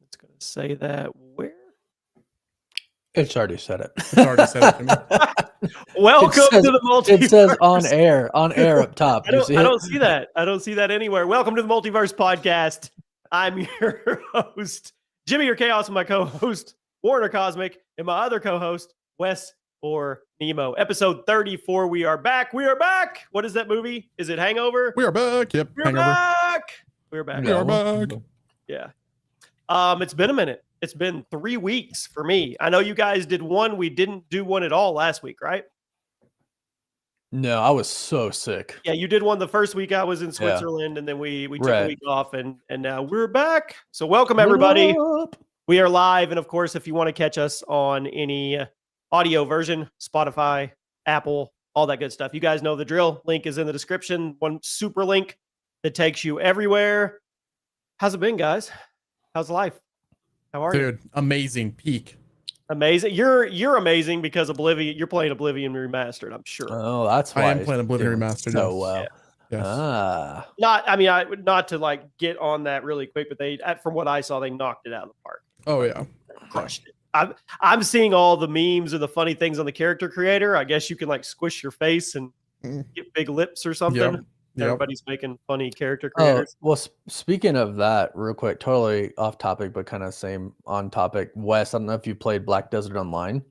It's going to say that where? It's already said it. It's already said it to me. Welcome to the Multiverse. It says on air up top. I don't see that. I don't see that anywhere. Welcome to the Multiverse podcast. I'm your host, Jimmy, your Chaos, and my co-host, Warner Cosmic, and my other co-host, Wes or Nemo. Episode 34. We are back. We are back. What is that movie? Is it Hangover? We are back. Yep. We're Hangover. back. We're back. We are back. Yeah. It's been a minute. It's been 3 weeks for me. I know you guys did one. We didn't do one at all last week, right? No, I was so sick. Yeah, you did one the first week I was in Switzerland, and then we took a week off, and now we're back. So welcome, everybody. We are live, and of course, if you want to catch us on any audio version, Spotify, Apple, all that good stuff, you guys know the drill. Link is in the description. One super link that takes you everywhere. How's it been, guys? How's life? How are you? Dude, amazing. Peak. Amazing. You're amazing because Oblivion. You're playing Oblivion Remastered, I'm sure. Oh, that's why I am playing Oblivion Remastered. So well. Yeah. Yes. Not to like get on that really quick, but they, from what I saw, they knocked it out of the park. Oh yeah, crushed it. I'm seeing all the memes and the funny things on the character creator. I guess you can like squish your face and get big lips or something. Yep. Everybody's making funny character creators. Well, speaking of that, real quick, totally off topic, but kind of same on topic. Wes, I don't know if you played Black Desert Online.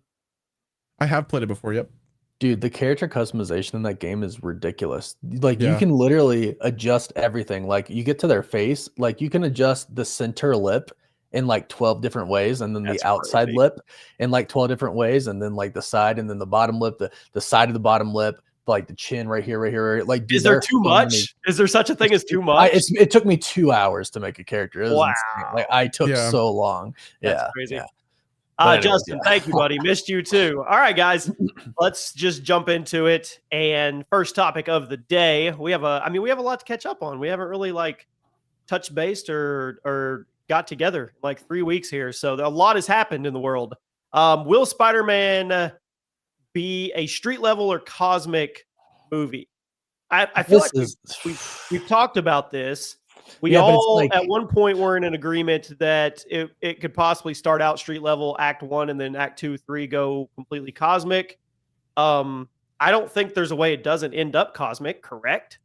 I have played it before. Yep. Dude, the character customization in that game is ridiculous. Like you can literally adjust everything. Like you get to their face, like you can adjust the center lip in like 12 different ways, and then the outside lip in like 12 different ways, and then like the side, and then the bottom lip, the side of the bottom lip, like the chin right here. Like, dude, is there too much? Is there such a thing as too much? It took me 2 hours to make a character. It was insane. Like I took so long. That's crazy. Yeah. Justin, thank you, buddy. Missed you too. All right, guys, let's just jump into it. And first topic of the day, we have a lot to catch up on. We haven't really like touched base or got together like 3 weeks here. So a lot has happened in the world. Will Spider-Man be a street level or cosmic movie? I feel we've talked about this. We all at one point were in an agreement that it could possibly start out street level, act 1, and then act 2, 3 go completely cosmic. I don't think there's a way it doesn't end up cosmic, correct?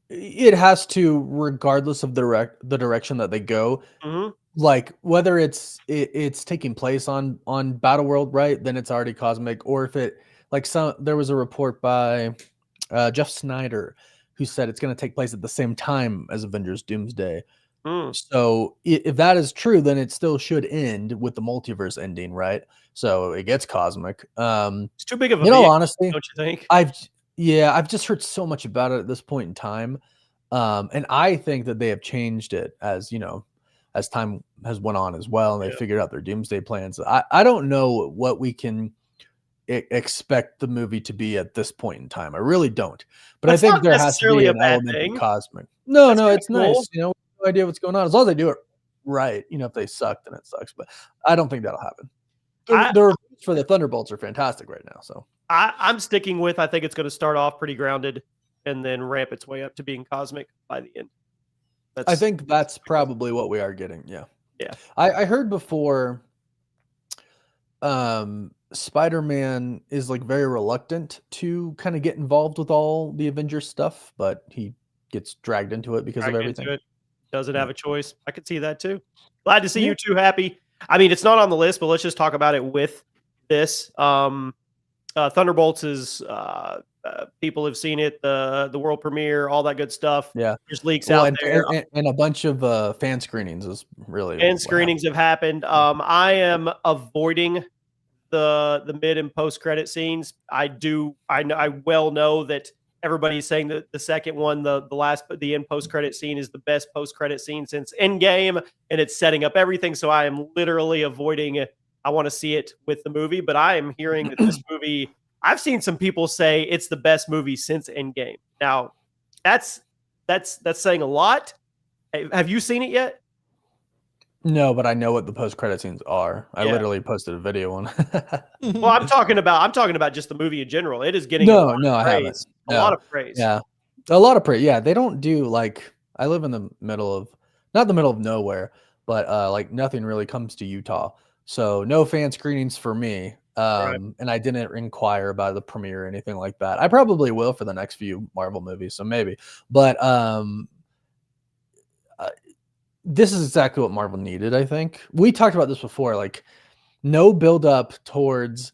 It has to, regardless of the direction that they go. Mm-hmm. Like whether it's taking place on Battle World, right? Then it's already cosmic. Or if it there was a report by Jeff Snyder who said it's going to take place at the same time as Avengers Doomsday. So if that is true, then it still should end with the multiverse ending, right? So it gets cosmic. It's too big of a in all honesty, don't you think? I've just heard so much about it at this point in time, and I think that they have changed it as as time has went on as well, and they figured out their doomsday plans. I don't know what we can expect the movie to be at this point in time. I really don't. But I think there has to be an element of cosmic. No, it's cool. Nice. No idea what's going on. As long as they do it right. If they suck, then it sucks. But I don't think that'll happen. The reviews for the Thunderbolts are fantastic right now. So I'm sticking with, I think it's going to start off pretty grounded and then ramp its way up to being cosmic by the end. I think that's probably what we are getting. Yeah. Yeah. I heard before Spider-Man is like very reluctant to kind of get involved with all the Avengers stuff, but he gets dragged into it because of everything. Doesn't have a choice. I could see that too. Glad to see you two happy. I mean, it's not on the list, but let's just talk about it with this. Thunderbolts is people have seen it, the world premiere, all that good stuff. Yeah, there's leaks out there, and a bunch of fan screenings is really. Fan screenings have happened. I am avoiding the mid and post credit scenes. I well know that everybody's saying that the second one, the end post credit scene is the best post credit scene since Endgame, and it's setting up everything. So I am literally avoiding it. I want to see it with the movie, but I am hearing that this movie, I've seen some people say it's the best movie since Endgame. Now, that's saying a lot. Have you seen it yet? No, but I know what the post-credit scenes are. I literally posted a video on. Well, I'm talking about just the movie in general. It is getting I haven't. A lot of praise. Yeah, a lot of praise. Yeah, they don't do like. I live in the middle of, not the middle of nowhere, but like nothing really comes to Utah. So no fan screenings for me. Right. And I didn't inquire about the premiere or anything like that. I probably will for the next few Marvel movies, so maybe. But this is exactly what Marvel needed, I think. We talked about this before, like no build up towards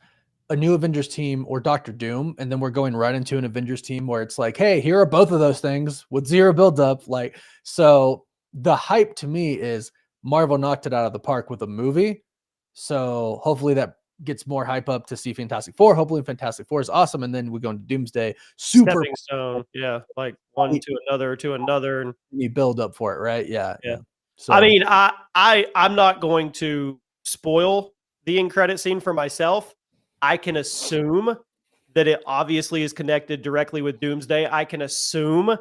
a new Avengers team or Doctor Doom, and then we're going right into an Avengers team where it's like, hey, here are both of those things with zero build up. Like, so the hype to me is Marvel knocked it out of the park with a movie. So hopefully that gets more hype up to see Fantastic Four. Hopefully Fantastic Four is awesome, and then we go into Doomsday. Super stepping stone, yeah, like one to another, and you build up for it, right? Yeah. So I mean, I'm not going to spoil the end credit scene for myself. I can assume that it obviously is connected directly with Doomsday. I can assume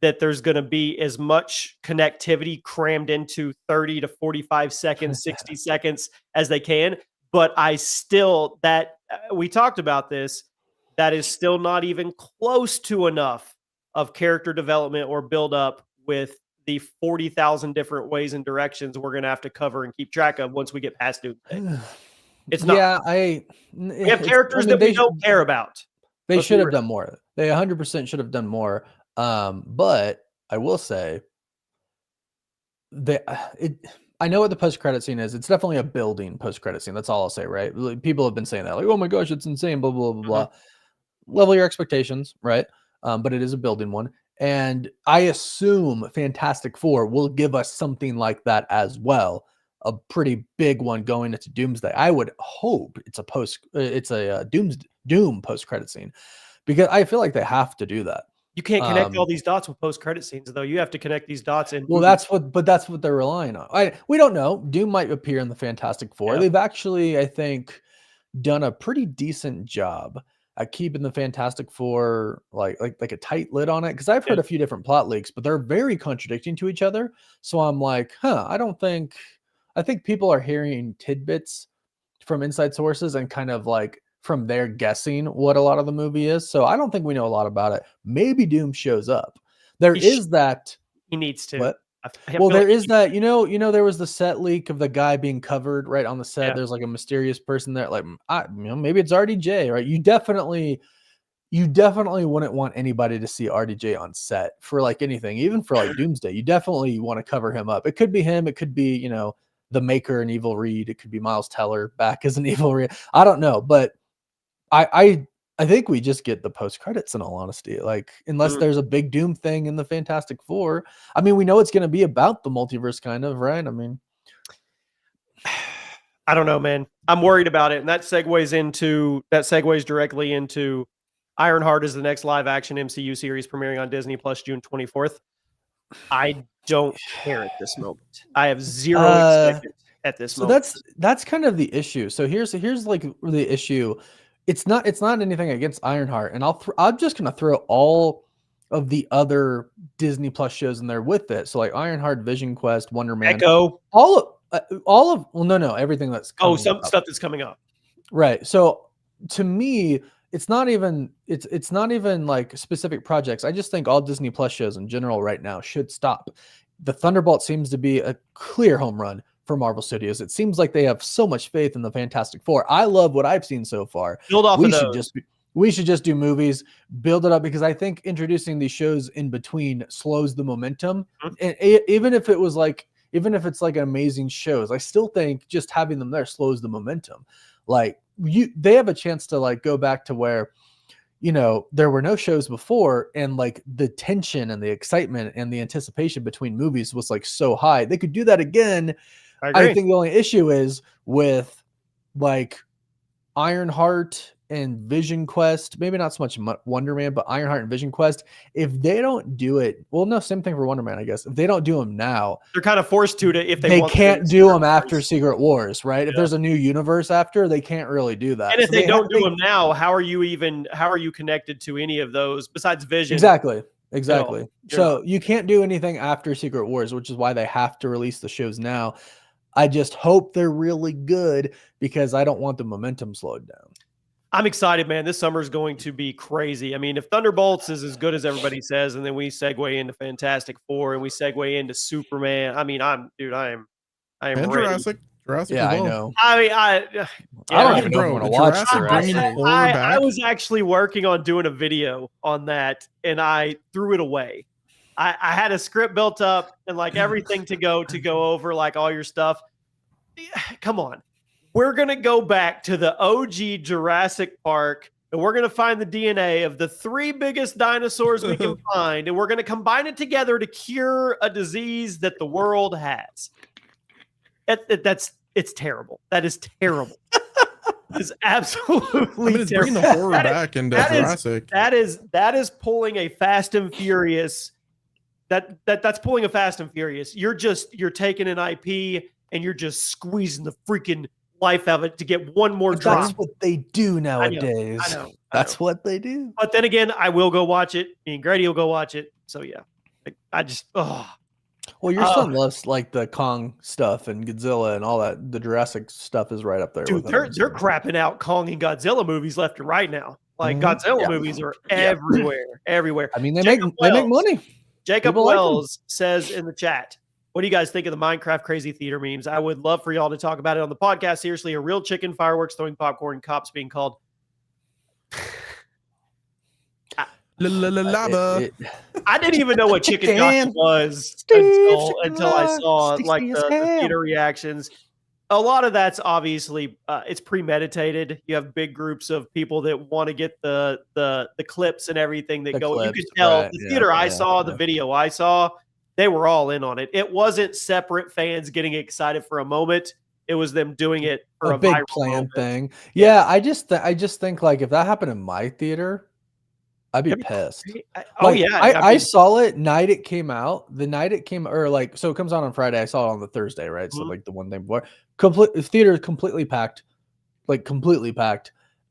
that there's going to be as much connectivity crammed into 30 to 45 seconds, 60 seconds as they can. But I still, we talked about this, that is still not even close to enough of character development or build up with the 40,000 different ways and directions we're going to have to cover and keep track of once we get past Doomsday. It's not. Yeah, we have characters that we don't care about. They should have done more. They 100% should have done more. But I will say I know what the post-credit scene is. It's definitely a building post-credit scene. That's all I'll say, right? People have been saying that, like, oh my gosh, it's insane, blah, blah, blah, blah. Level your expectations, right? But it is a building one. And I assume Fantastic Four will give us something like that as well. A pretty big one going into Doomsday. I would hope it's a Doom post-credit scene, because I feel like they have to do that. You can't connect all these dots with post-credit scenes, though. You have to connect these dots in. Well, that's what they're relying on. We don't know. Doom might appear in the Fantastic Four. Yeah. They've actually, I think, done a pretty decent job at keeping the Fantastic Four like a tight lid on it. Because I've heard a few different plot leaks, but they're very contradicting to each other. So I'm like, I think people are hearing tidbits from inside sources and kind of like from there guessing what a lot of the movie is. So I don't think we know a lot about it. Maybe Doom shows up. There is that. He needs to. What? Well, there is that, there was the set leak of the guy being covered right on the set. Yeah. There's like a mysterious person there. Like, maybe it's RDJ, right? You definitely wouldn't want anybody to see RDJ on set for like anything, even for like Doomsday. You definitely want to cover him up. It could be him. It could be, the Maker and Evil Reed. It could be Miles Teller back as an Evil Reed. I don't know, but I think we just get the post credits, in all honesty. Like, unless there's a big Doom thing in the Fantastic Four. I mean, we know it's going to be about the multiverse, kind of, right? I mean, I don't know, man. I'm worried about it, and that segues directly into Ironheart is the next live action MCU series premiering on Disney Plus June 24th. I don't care at this moment. I have zero excitement at this moment. So that's kind of the issue. So here's like the issue. It's not anything against Ironheart, and I'm just gonna throw all of the other Disney Plus shows in there with it. So like Ironheart, Vision Quest, Wonder Man, Echo, all of no, everything that's stuff that's coming up. Right. So to me, it's not even like specific projects. I just think all Disney Plus shows in general right now should stop. The Thunderbolt seems to be a clear home run for Marvel Studios. It seems like they have so much faith in the Fantastic Four. I love what I've seen so far. Build off of those. We should just do movies, build it up, because I think introducing these shows in between slows the momentum. And even if it's like amazing shows, I still think just having them there slows the momentum. Like, they have a chance to like go back to where, there were no shows before, and like the tension and the excitement and the anticipation between movies was like so high. They could do that again. I think the only issue is with like Ironheart and Vision Quest, maybe not so much Wonder Man, but Ironheart and Vision Quest. If they don't do it, well, no, same thing for Wonder Man, I guess. If they don't do them now, they're kind of forced to if they can't do them after Secret Wars, right? Yeah. If there's a new universe after, they can't really do that. And if they don't do them now, how are you connected to any of those besides Vision? Exactly. So you can't do anything after Secret Wars, which is why they have to release the shows now. I just hope they're really good, because I don't want the momentum slowed down. I'm excited, man. This summer is going to be crazy. I mean, if Thunderbolts is as good as everybody says, and then we segue into Fantastic Four and we segue into Superman, I mean, I am I am And ready. Jurassic Yeah, as I well. know. I mean, I yeah, don't even know if I'm bro, gonna watch Jurassic Jurassic. bringing horror back. I was actually working on doing a video on that, and I threw it away. I had a script built up and like everything to go over like all your stuff. Come on. We're going to go back to the OG Jurassic Park and we're going to find the DNA of the 3 biggest dinosaurs we can find. And we're going to combine it together to cure a disease that the world has. It's terrible. That is terrible. It's absolutely it's terrible. bringing the horror back into Jurassic. That is pulling a Fast and Furious. That's pulling a Fast and Furious. You're taking an IP and you're just squeezing the freaking life out of it to get one more drop. That's what they do nowadays. I know. That's what they do. But then again, I will go watch it. Me and Grady will go watch it. So yeah, I just Well, your son loves like the Kong stuff and Godzilla and all that. The Jurassic stuff is right up there. Dude, with they're crapping out Kong and Godzilla movies left and right now. Like Godzilla movies are everywhere. I mean, they make money. Jacob Wells says in the chat, what do you guys think of the Minecraft crazy theater memes? I would love for y'all to talk about it on the podcast. Seriously, a real chicken, fireworks, throwing popcorn, cops being called. I didn't even know what chicken gotcha was until I saw like the theater reactions. A lot of that's obviously it's premeditated. You have big groups of people that want to get the clips and everything that go. You could tell the theater I saw, the video I saw, they were all in on it. It wasn't separate fans getting excited for a moment. It was them doing it for a big viral plan moment. thing. Yeah, I just think like if that happened in my theater, I'd be pissed. I saw it night it came out. The night it came, or like, so it comes out on Friday. I saw it on the Thursday, right? So like the one day before, theater completely packed,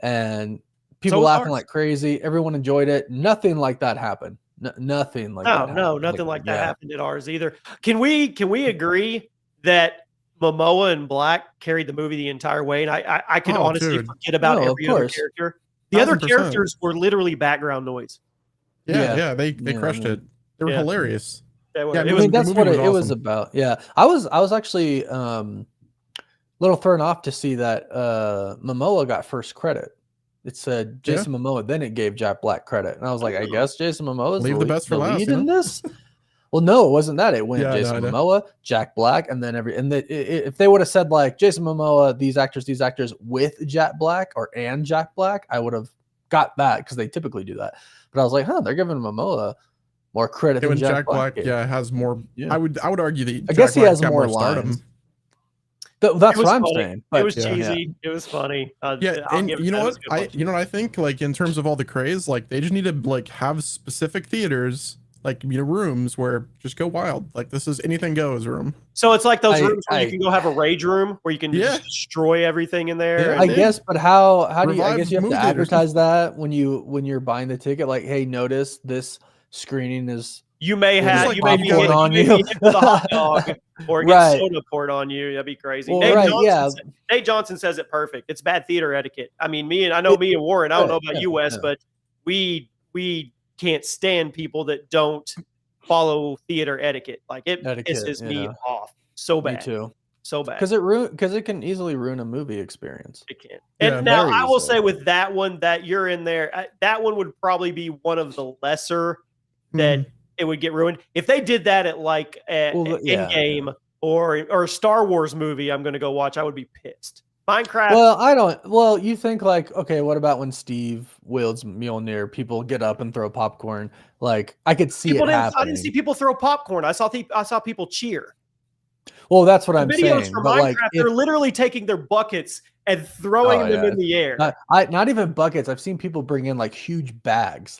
and people laughing like crazy. Everyone enjoyed it. Nothing like that happened. Nothing like that. Nothing like that happened at ours either. Can we agree that Momoa and Black carried the movie the entire way? And I could honestly forget about every other character. The other characters were literally background noise. Yeah, they crushed it. They were hilarious. That's what it was about. Yeah, I was actually a little thrown off to see that Momoa got first credit. It said Jason Momoa, then it gave Jack Black credit, and I was like, I guess Jason Momoa is the best for last, lead in this. Well, no, it wasn't that. It went Jason Momoa, Jack Black, and then if they would have said like Jason Momoa, these actors with Jack Black and Jack Black, I would have got that because they typically do that. But I was like, they're giving Momoa more credit than Jack Black. Has more. Yeah. I would argue that I guess he has more lines. That's what I'm saying. It was cheesy. It was funny. And you know what? I think like in terms of all the craze, like they just need to like have specific theaters, like rooms where just go wild. Like this is anything goes room. So it's like those rooms where you can go have a rage room where you can just destroy everything in there. I guess, but how do you? I guess you have to advertise that when you're buying the ticket. Like, hey, notice this screening is. You may be hit with a hot dog or get soda poured on you. That'd be crazy. Well, Nate Johnson says it perfect. It's bad theater etiquette. I mean, me and Warren, I don't know about you, Wes, but we can't stand people that don't follow theater etiquette. Like it pisses me off so bad. Me too. So bad. Because it can easily ruin a movie experience. It can. And now I will say with that one that you're in there, that one would probably be one of the lesser that it would get ruined. If they did that at like Endgame or a Star Wars movie I'm going to go watch, I would be pissed. Minecraft. Well, you think like, okay, what about when Steve wields Mjolnir, people get up and throw popcorn? Like I could see it happening. I didn't see people throw popcorn. I saw people cheer. Well, that's what I'm saying. Videos from Minecraft, they're literally taking their buckets and throwing them in the air. Not even buckets. I've seen people bring in like huge bags,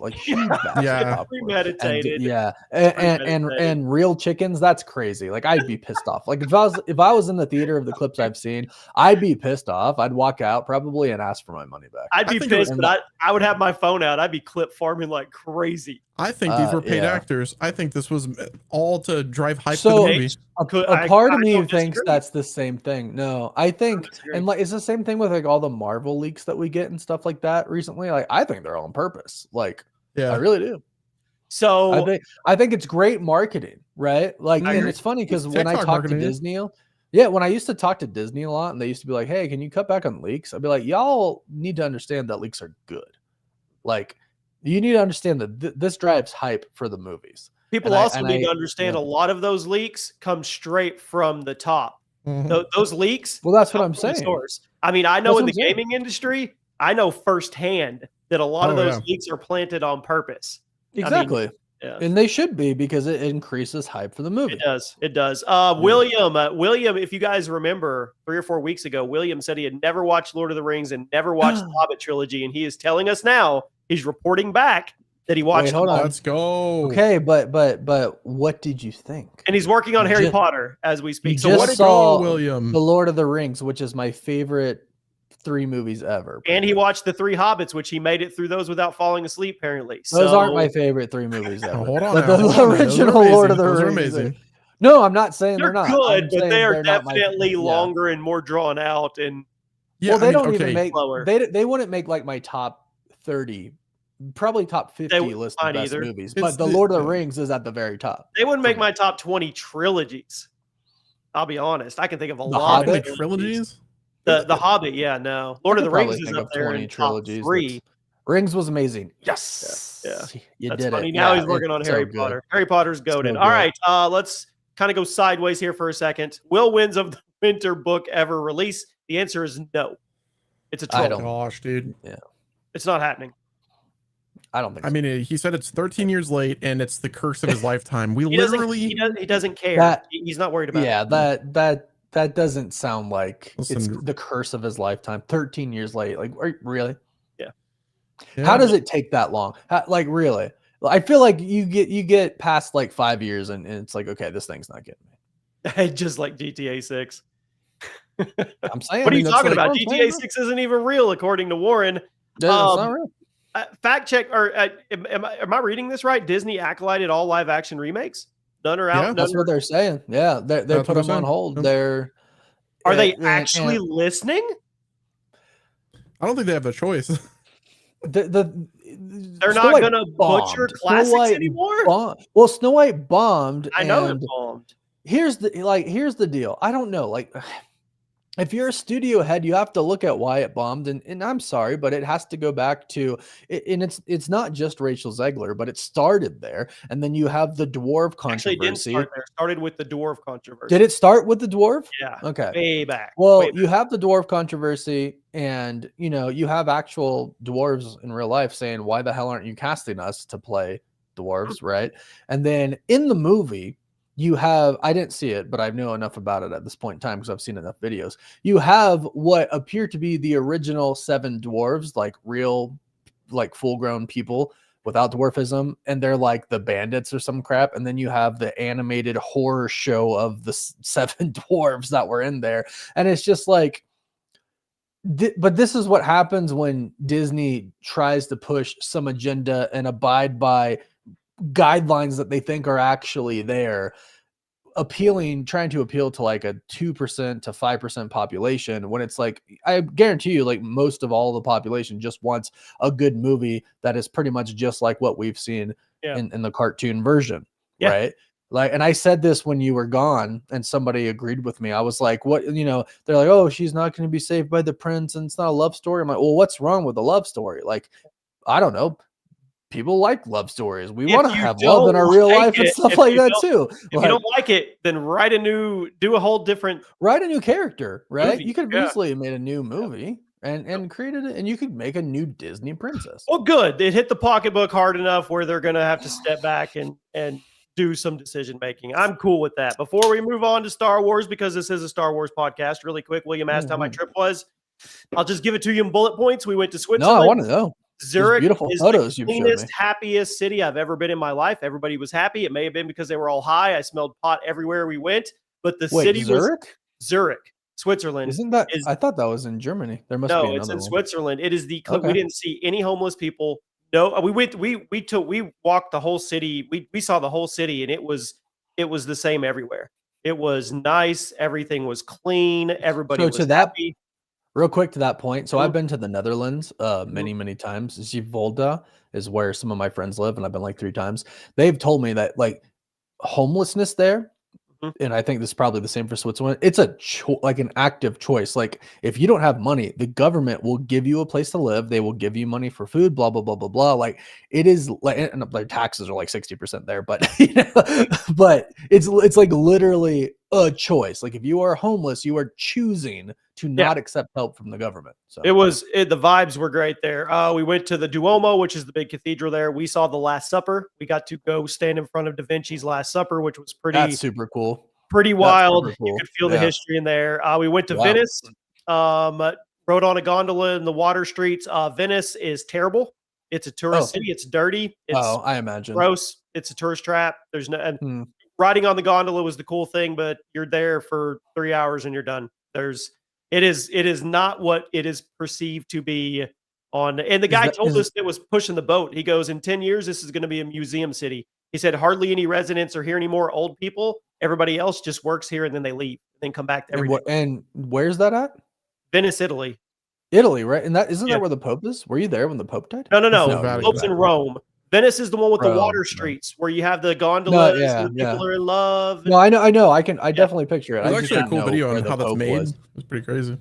premeditated. And real chickens. That's crazy. Like I'd be pissed off. Like if I was in the theater of the clips I've seen, I'd be pissed off. I'd walk out probably and ask for my money back. I'd be pissed, but I would have my phone out. I'd be clip farming like crazy. I think these were paid actors. I think this was all to drive hype to the movie. A part of me thinks that's the same thing. No, I think, and like it's the same thing with like all the Marvel leaks that we get and stuff like that recently. Like I think they're all on purpose. Like I really do. So I think it's great marketing, right? Like, and it's funny because when I talk to Disney, Yeah, when I used to talk to Disney a lot, and they used to be like, "Hey, can you cut back on leaks?" I'd be like, "Y'all need to understand that leaks are good. Like, you need to understand that this drives hype for the movies." People also need to understand a lot of those leaks come straight from the top. Those leaks. Well, that's what I'm saying. Source. I mean, I know in the gaming industry, I know firsthand that a lot of those leaks are planted on purpose. Exactly. I mean, and they should be, because it increases hype for the movie. It does. It does. William, if you guys remember 3 or 4 weeks ago, William said he had never watched Lord of the Rings and never watched the Hobbit trilogy, and he is telling us now, he's reporting back that he watched. Hold on. Let's go. Okay, but what did you think? And he's working on Harry Potter as we speak. So what saw William? The Lord of the Rings, which is my favorite 3 movies ever. And he watched the 3 Hobbits, which he made it through those without falling asleep, apparently. Those aren't my favorite 3 movies ever. Hold on. The original Lord of the Rings. Those are amazing. No, I'm not saying they're not. Good, but they are definitely longer and more drawn out. And well, they don't even make they wouldn't make like my top 30. Probably top 50 list of best movies, but the Lord of the Rings is at the very top. They wouldn't make my top 20 trilogies. I'll be honest. I can think of a lot of trilogies. The Hobbit, no. Lord of the Rings is up there in trilogies. 3. Rings was amazing. Yes. Yeah. You That's did funny. it. Now he's working on Harry Potter. Harry Potter's goated. All right, let's kind of go sideways here for a second. Will Wins of the Winter book ever release? The answer is no. It's a troll. Gosh, dude. Yeah. It's not happening. I don't think I mean, he said it's 13 years late and it's the curse of his lifetime. He doesn't care. He's not worried about it. That doesn't sound like it's the curse of his lifetime. 13 years late. Like, really? Yeah. How does it take that long? Like, really? I feel like you get past like 5 years and it's like, okay, this thing's not getting me. Just like GTA 6. I'm saying. What are you talking about? GTA 6 isn't even real, according to Warren. It's not real. Fact check, or am I reading this right? Disney acolyted all live action remakes. None are out. Yeah, that's what they're saying. Yeah, they put them on hold. Are they actually listening? I don't think they have the choice. They're not going to butcher classics anymore. Well, Snow White bombed. I know it bombed. Here's the deal. I don't know. Like, if you're a studio head, you have to look at why it bombed, and I'm sorry, but it has to go back to, and it's not just Rachel Zegler, but it started there, and then you have the dwarf controversy. Actually, it didn't start there. It started with the dwarf controversy. Did it start with the dwarf? Yeah. Okay. Way back. Well, you have the dwarf controversy, and you have actual dwarves in real life saying, "Why the hell aren't you casting us to play dwarves?" Right? And then in the movie, you have, I didn't see it, but I know enough about it at this point in time because I've seen enough videos. You have what appear to be the original 7 dwarves, like real, like full-grown people without dwarfism, and they're like the bandits or some crap. And then you have the animated horror show of the 7 dwarves that were in there. And it's just like, but this is what happens when Disney tries to push some agenda and abide by guidelines that they think are actually there, trying to appeal to like a 2% to 5% population, when it's like, I guarantee you, like most of all the population just wants a good movie that is pretty much just like what we've seen in the cartoon version. Right? Like, and I said this when you were gone and somebody agreed with me. I was like, what, they're like, oh, she's not going to be saved by the prince and it's not a love story. I'm like, well, what's wrong with a love story? Like, I don't know. People like love stories. We want to have love in our real life and stuff like that too. If you don't like it, then write a new character, right? Movie. You could have easily made a new movie and created it, and you could make a new Disney princess. Well, good. It hit the pocketbook hard enough where they're going to have to step back and do some decision making. I'm cool with that. Before we move on to Star Wars, because this is a Star Wars podcast, really quick, William asked how my trip was. I'll just give it to you in bullet points. We went to Switzerland. No, I want to know. Zurich beautiful is photos the cleanest, happiest city I've ever been in my life. Everybody was happy. It may have been because they were all high. I smelled pot everywhere we went, but the city was Zurich, Switzerland. Isn't that? I thought that was in Germany. There must be another it's in one. Switzerland. It is we didn't see any homeless people. No, we walked the whole city. We saw the whole city, and it was the same everywhere. It was nice. Everything was clean. Everybody was happy. Real quick to that point. So I've been to the Netherlands many times. Zeevolde is where some of my friends live, and I've been like 3 times. They've told me that like homelessness there and I think this is probably the same for Switzerland. It's like an active choice. Like if you don't have money, the government will give you a place to live. They will give you money for food, blah, blah, blah, blah, blah. Like it is like, and their taxes are like 60% there, but but it's like literally a choice. Like if you are homeless, you are choosing to not accept help from the government. So the vibes were great there. We went to the Duomo, which is the big cathedral there. We saw the Last Supper. We got to go stand in front of Da Vinci's Last Supper, which was that's super cool. Pretty wild. Cool. You could feel the history in there. We went to Venice, rode on a gondola in the water streets. Venice is terrible. It's a tourist city. It's dirty. It's I imagine gross. It's a tourist trap. There's no riding on the gondola was the cool thing, but you're there for 3 hours and you're done. It is not what it is perceived to be on. And the guy told us that was pushing the boat. He goes, in 10 years, this is going to be a museum city. He said, hardly any residents are here anymore. Old people, everybody else just works here and then they leave and then come back every day. And where's that at? Venice, Italy. Italy, right? And that isn't that where the Pope is? Were you there when the Pope died? No. The Pope's in Rome. Venice is the one with the water streets where you have the gondolas and people are in love. No, I know. I definitely picture it. There's actually a cool video on how that's made. It's pretty crazy.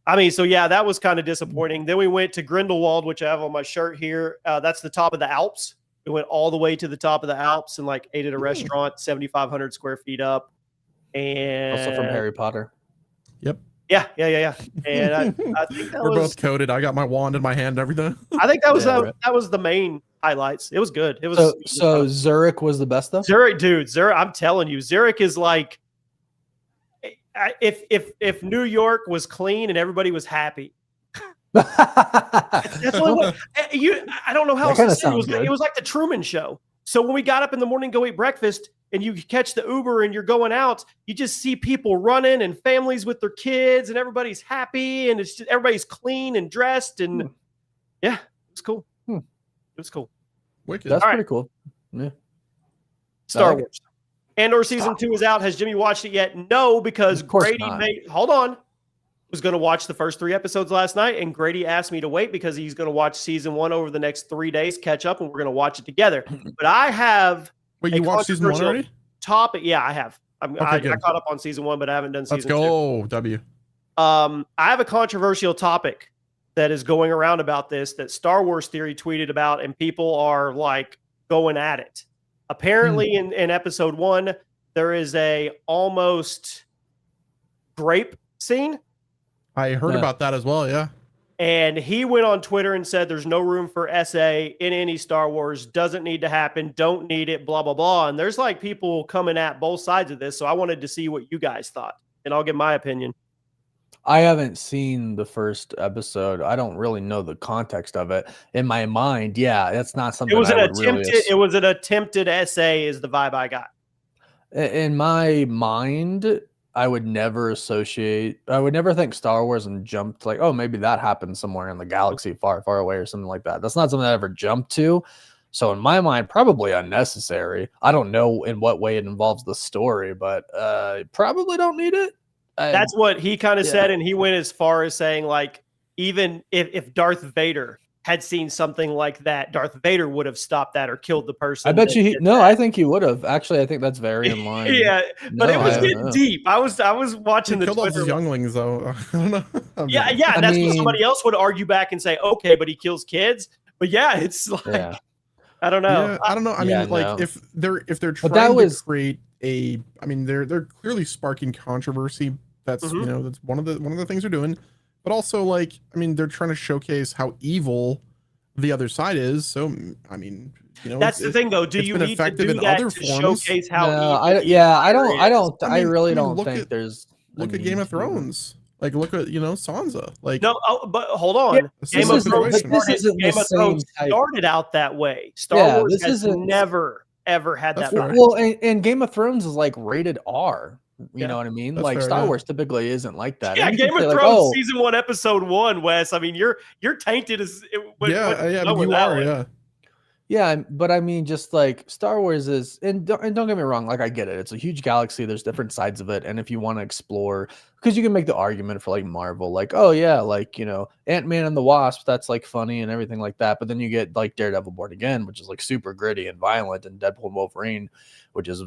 I mean, so that was kind of disappointing. Then we went to Grindelwald, which I have on my shirt here. That's the top of the Alps. We went all the way to the top of the Alps and like ate at a restaurant, 7,500 square feet up. And also from Harry Potter. Yep. Yeah. And I think we're both coded. I got my wand in my hand and everything. I think that was that was the main highlights. It was good. It was so Zurich was the best though. Zurich, I'm telling you, Zurich is like if New York was clean and everybody was happy. That's what I don't know how else to say it was like the Truman Show. So when we got up in the morning, go eat breakfast, and you catch the Uber and you're going out, you just see people running and families with their kids, and everybody's happy, and it's just everybody's clean and dressed, and it's cool. It was cool. Wicked. That's pretty cool. Yeah. Star Wars. Andor season 2 is out. Has Jimmy watched it yet? No, because Grady was going to watch the first 3 episodes last night, and Grady asked me to wait because he's going to watch season 1 over the next 3 days, catch up, and we're going to watch it together. But I have. Wait, you watched season 1 already? Topic, yeah, I have. I caught up on season 1, but I haven't done season 2. Let's go, W. I have a controversial topic that is going around about this that Star Wars Theory tweeted about, and people are like going at it. Apparently, in episode 1, there is a almost grape scene. I heard about that as well, yeah. And he went on Twitter and said there's no room for SA in any Star Wars, doesn't need to happen, don't need it, blah, blah, blah. And there's like people coming at both sides of this, so I wanted to see what you guys thought, and I'll give my opinion. I haven't seen the first episode. I don't really know the context of it. In my mind, that's not something it was an attempted essay is the vibe I got. In my mind, I would never think Star Wars and jump to like, oh, maybe that happened somewhere in the galaxy far, far away or something like that. That's not something I ever jumped to. So in my mind, probably unnecessary. I don't know in what way it involves the story, but probably don't need it. That's what he kind of said, and he went as far as saying, like, even if Darth Vader had seen something like that, Darth Vader would have stopped that or killed the person. I bet you I think he would have. Actually, I think that's very in line. But it was getting deep. I was watching the Twitter. His younglings, though. I don't know. That's what somebody else would argue back and say, okay, but he kills kids. But it's like I don't know. Yeah, I don't know. I mean, if they're trying to create they're clearly sparking controversy. That's that's one of the things they're doing. But also, like, I mean, they're trying to showcase how evil the other side is. So, I mean, that's the thing, though. Do you need to do that to showcase how evil? I really don't think there's. Look at Game of Thrones. Like, look at Sansa. Like, no, but hold on. Game of Thrones started out that way. Star Wars has never ever had that. Well, and Game of Thrones is like rated R. You know what I mean? Like Star Wars typically isn't like that. Yeah, Game of Thrones season 1, episode 1, Wes. I mean, you're tainted as you are. Yeah. Yeah, but I mean, just like Star Wars is, and don't get me wrong, like I get it. It's a huge galaxy. There's different sides of it, and if you want to explore, because you can make the argument for like Marvel, like, oh yeah, like Ant-Man and the Wasp, that's like funny and everything like that. But then you get like Daredevil Born Again, which is like super gritty and violent, and Deadpool and Wolverine, which is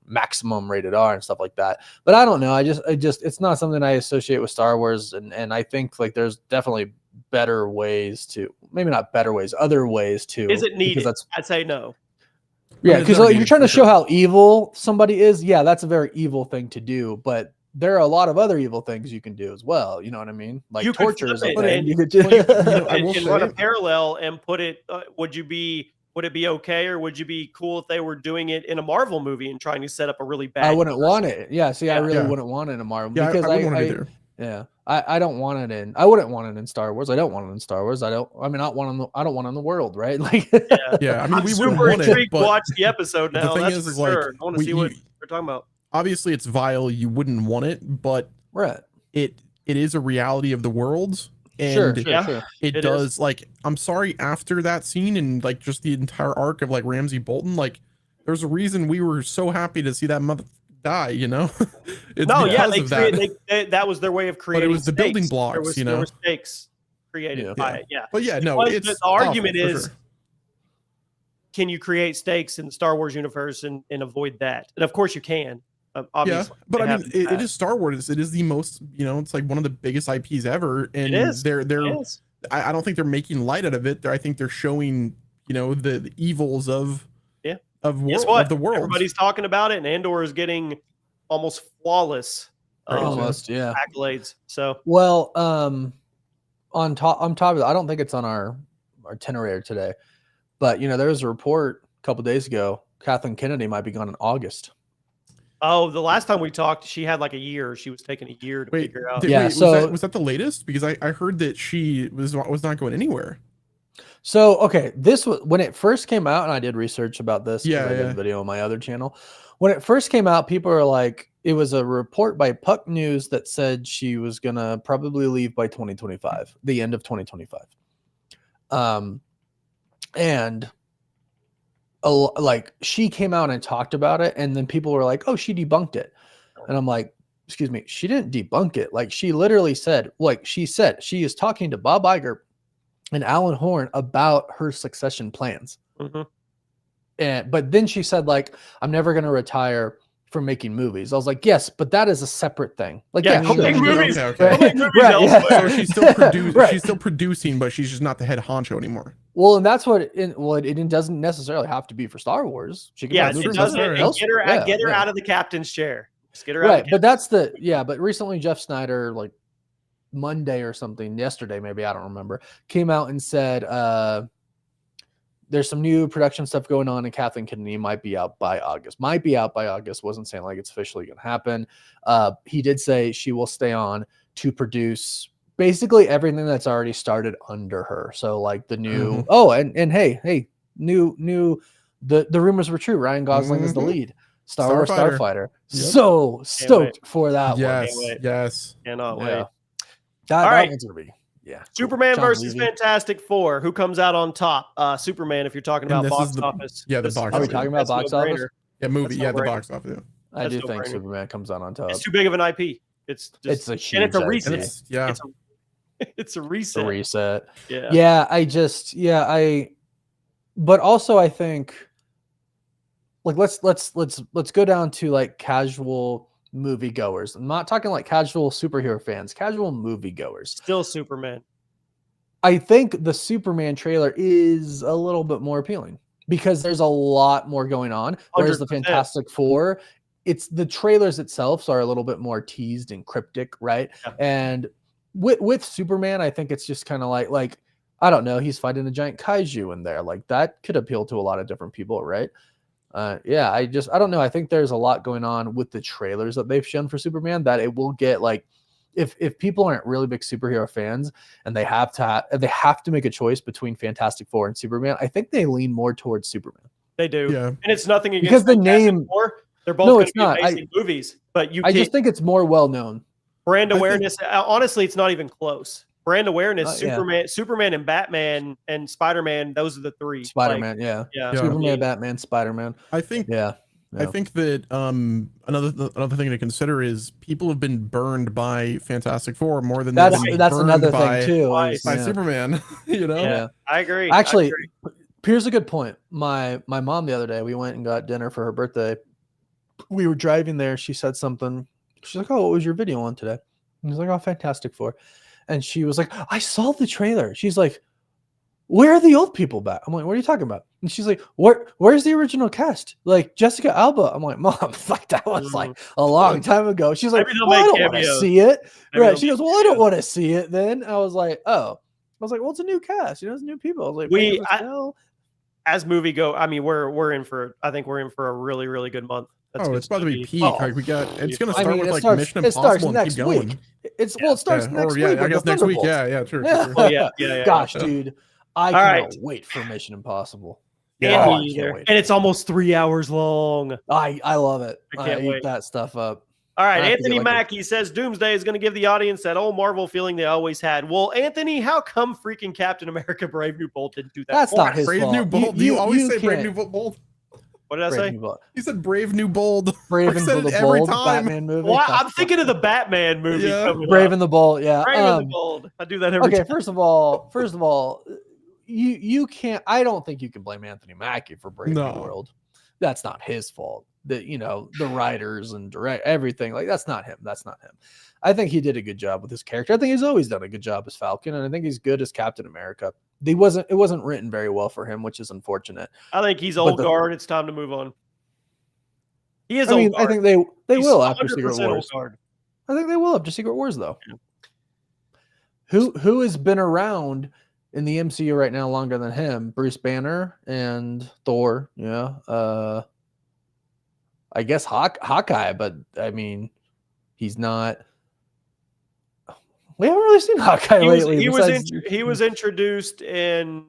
maximum rated R and stuff like that. But I don't know. I just it's not something I associate with Star Wars, and I think like there's definitely better ways to, maybe not better ways, other ways to. Is it needed? I'd say no. Yeah, because like, you're trying to show how evil somebody is. Yeah, that's a very evil thing to do, but there are a lot of other evil things you can do as well. You know what I mean? Like you torture is a thing. thing. You could and run a parallel and put it. Would it be okay, or would you be cool if they were doing it in a Marvel movie and trying to set up a really bad? I wouldn't want it. Yeah, see, I really wouldn't want it in a Marvel because I wouldn't want it either. Yeah, I don't want it in. I wouldn't want it in Star Wars. I don't want it in Star Wars. I don't want it in the world, right? Like, yeah. I mean, we wouldn't want it. But watch the episode now. The thing is like, I want to see what we're talking about. Obviously, it's vile. You wouldn't want it, but it is a reality of the world, and it does. Like, I'm sorry. After that scene and like just the entire arc of like Ramsay Bolton, like, there's a reason we were so happy to see that mother die, that was their way of creating. But it was the building blocks, there were stakes created by it. Yeah, but the argument is, can you create stakes in the Star Wars universe and avoid that? And of course you can. Obviously, but I mean, it is Star Wars. It is the most, it's like one of the biggest IPs ever, and they're I don't think they're making light out of it. I think they're showing the evils of the world. Everybody's talking about it, and Andor is getting almost flawless accolades. So on top of that, I don't think it's on our itinerary today, but there was a report a couple days ago Kathleen Kennedy might be gone in August. Oh, the last time we talked, she had like a year. She was taking a year to figure out. Was that the latest? Because I heard that she was not going anywhere. So, okay, this was when it first came out, and I did research about this. I did a video on my other channel. When it first came out, people were like, it was a report by Puck News that said she was gonna probably leave by 2025, the end of 2025. And like she came out and talked about it, and then people were like, oh, she debunked it. And I'm like, excuse me, she didn't debunk it. Like, she literally said, she is talking to Bob Iger and Alan Horn about her succession plans. But then she said, like, I'm never going to retire from making movies. I was like, yes, but that is a separate thing. Like, movies. Okay. So she's still producing, but she's just not the head honcho anymore. Well, and that's what it doesn't necessarily have to be for Star Wars. She can it doesn't. Get her out of the captain's chair. Just get her out. Right, but that's but recently Jeff Snyder, like Monday or something, yesterday maybe, I don't remember, came out and said there's some new production stuff going on, and Kathleen Kennedy might be out by August. Wasn't saying like it's officially going to happen. He did say she will stay on to produce basically everything that's already started under her. So like the new the rumors were true. Ryan Gosling is the lead. Star Wars Starfighter. Yep. So stoked for that one. Yes. Cannot wait. That one's gonna be. Yeah. Superman versus Fantastic Four. Who comes out on top? Superman, if you're talking about box office. Yeah, the box office. Are we talking about box office? Yeah, movie. Yeah, the box office. Yeah. I do think Superman comes out on top. It's too big of an IP. It's a huge, and it's a reset. It's a reset. A reset. Yeah. But also I think like let's go down to like casual moviegoers. I'm not talking like casual superhero fans, casual moviegoers. Still Superman. I think the Superman trailer is a little bit more appealing because there's a lot more going on. Whereas 100%. The Fantastic Four, it's the trailers itself are a little bit more teased and cryptic, right? Yeah. And with Superman, I think it's just kind of like I don't know, he's fighting a giant kaiju in there. Like that could appeal to a lot of different people, right? I don't know. I think there's a lot going on with the trailers that they've shown for Superman that it will get like if people aren't really big superhero fans and they have to make a choice between Fantastic Four and Superman, I think they lean more towards Superman. They do. Yeah. And it's nothing against because the name Four. They're both going to be amazing movies, but I just think it's more well known. Brand awareness. Honestly, it's not even close. brand awareness. Superman, and Batman and Spider-Man. Those are the three. Spider-Man, yeah. Superman, Batman, Spider-Man. I think. Yeah. I think that another thing to consider is people have been burned by Fantastic Four more than that's another thing too. By Superman, you know. Yeah, I agree. Actually, here's a good point. My mom the other day, we went and got dinner for her birthday. We were driving there. She said something. She's like, "Oh, what was your video on today?" And I was like, "Oh, Fantastic Four." And she was like, "I saw the trailer." She's like, "Where are the old people back?" I'm like, "What are you talking about?" And she's like, "Where's the original cast? Like Jessica Alba." I'm like, "Mom, like that was like a long time ago." She's like, "Well, I don't want to see it." Right? She goes, "Well, I don't want to see it." Then I was like, "Oh," I was like, "Well, it's a new cast. You know, it's new people." I was like, as movie go, I mean, we're in for. I think we're in for a really, really good month. It's about to be peak. Like we got. It's going to start with like Mission Impossible and keep going. It starts next week. I guess next week. Yeah, true. Oh, yeah. Gosh, dude. I can't wait for Mission Impossible. And it's almost 3 hours long. I love it. I can't wait. Eat that stuff up. All right, Anthony Mackie says Doomsday is going to give the audience that old Marvel feeling they always had. Well, Anthony, how come freaking Captain America: Brave New Bold didn't do that? That's not his Brave fault. New Bold. You always say Brave New Bold. What did I say? You said Brave New Bold. Brave and the Bold Batman movie. Well, I'm thinking of the Batman movie. Brave and the Bold. Yeah. Brave and the Bold. I do that every time. Okay, first of all, you can't. I don't think you can blame Anthony Mackie for Brave New World. That's not his fault. The writers and direct everything, like that's not him. I think he did a good job with his character. I think he's always done a good job as Falcon, and I think he's good as Captain America. It wasn't written very well for him, which is unfortunate. I think he's old guard. It's time to move on. He is old guard. I think they will after Secret Wars. I think they will after Secret Wars, though. Yeah. Who has been around in the MCU right now longer than him? Bruce Banner and Thor. Yeah. I guess Hawkeye, but I mean, he's not. We haven't really seen Hawkeye lately. He was introduced in,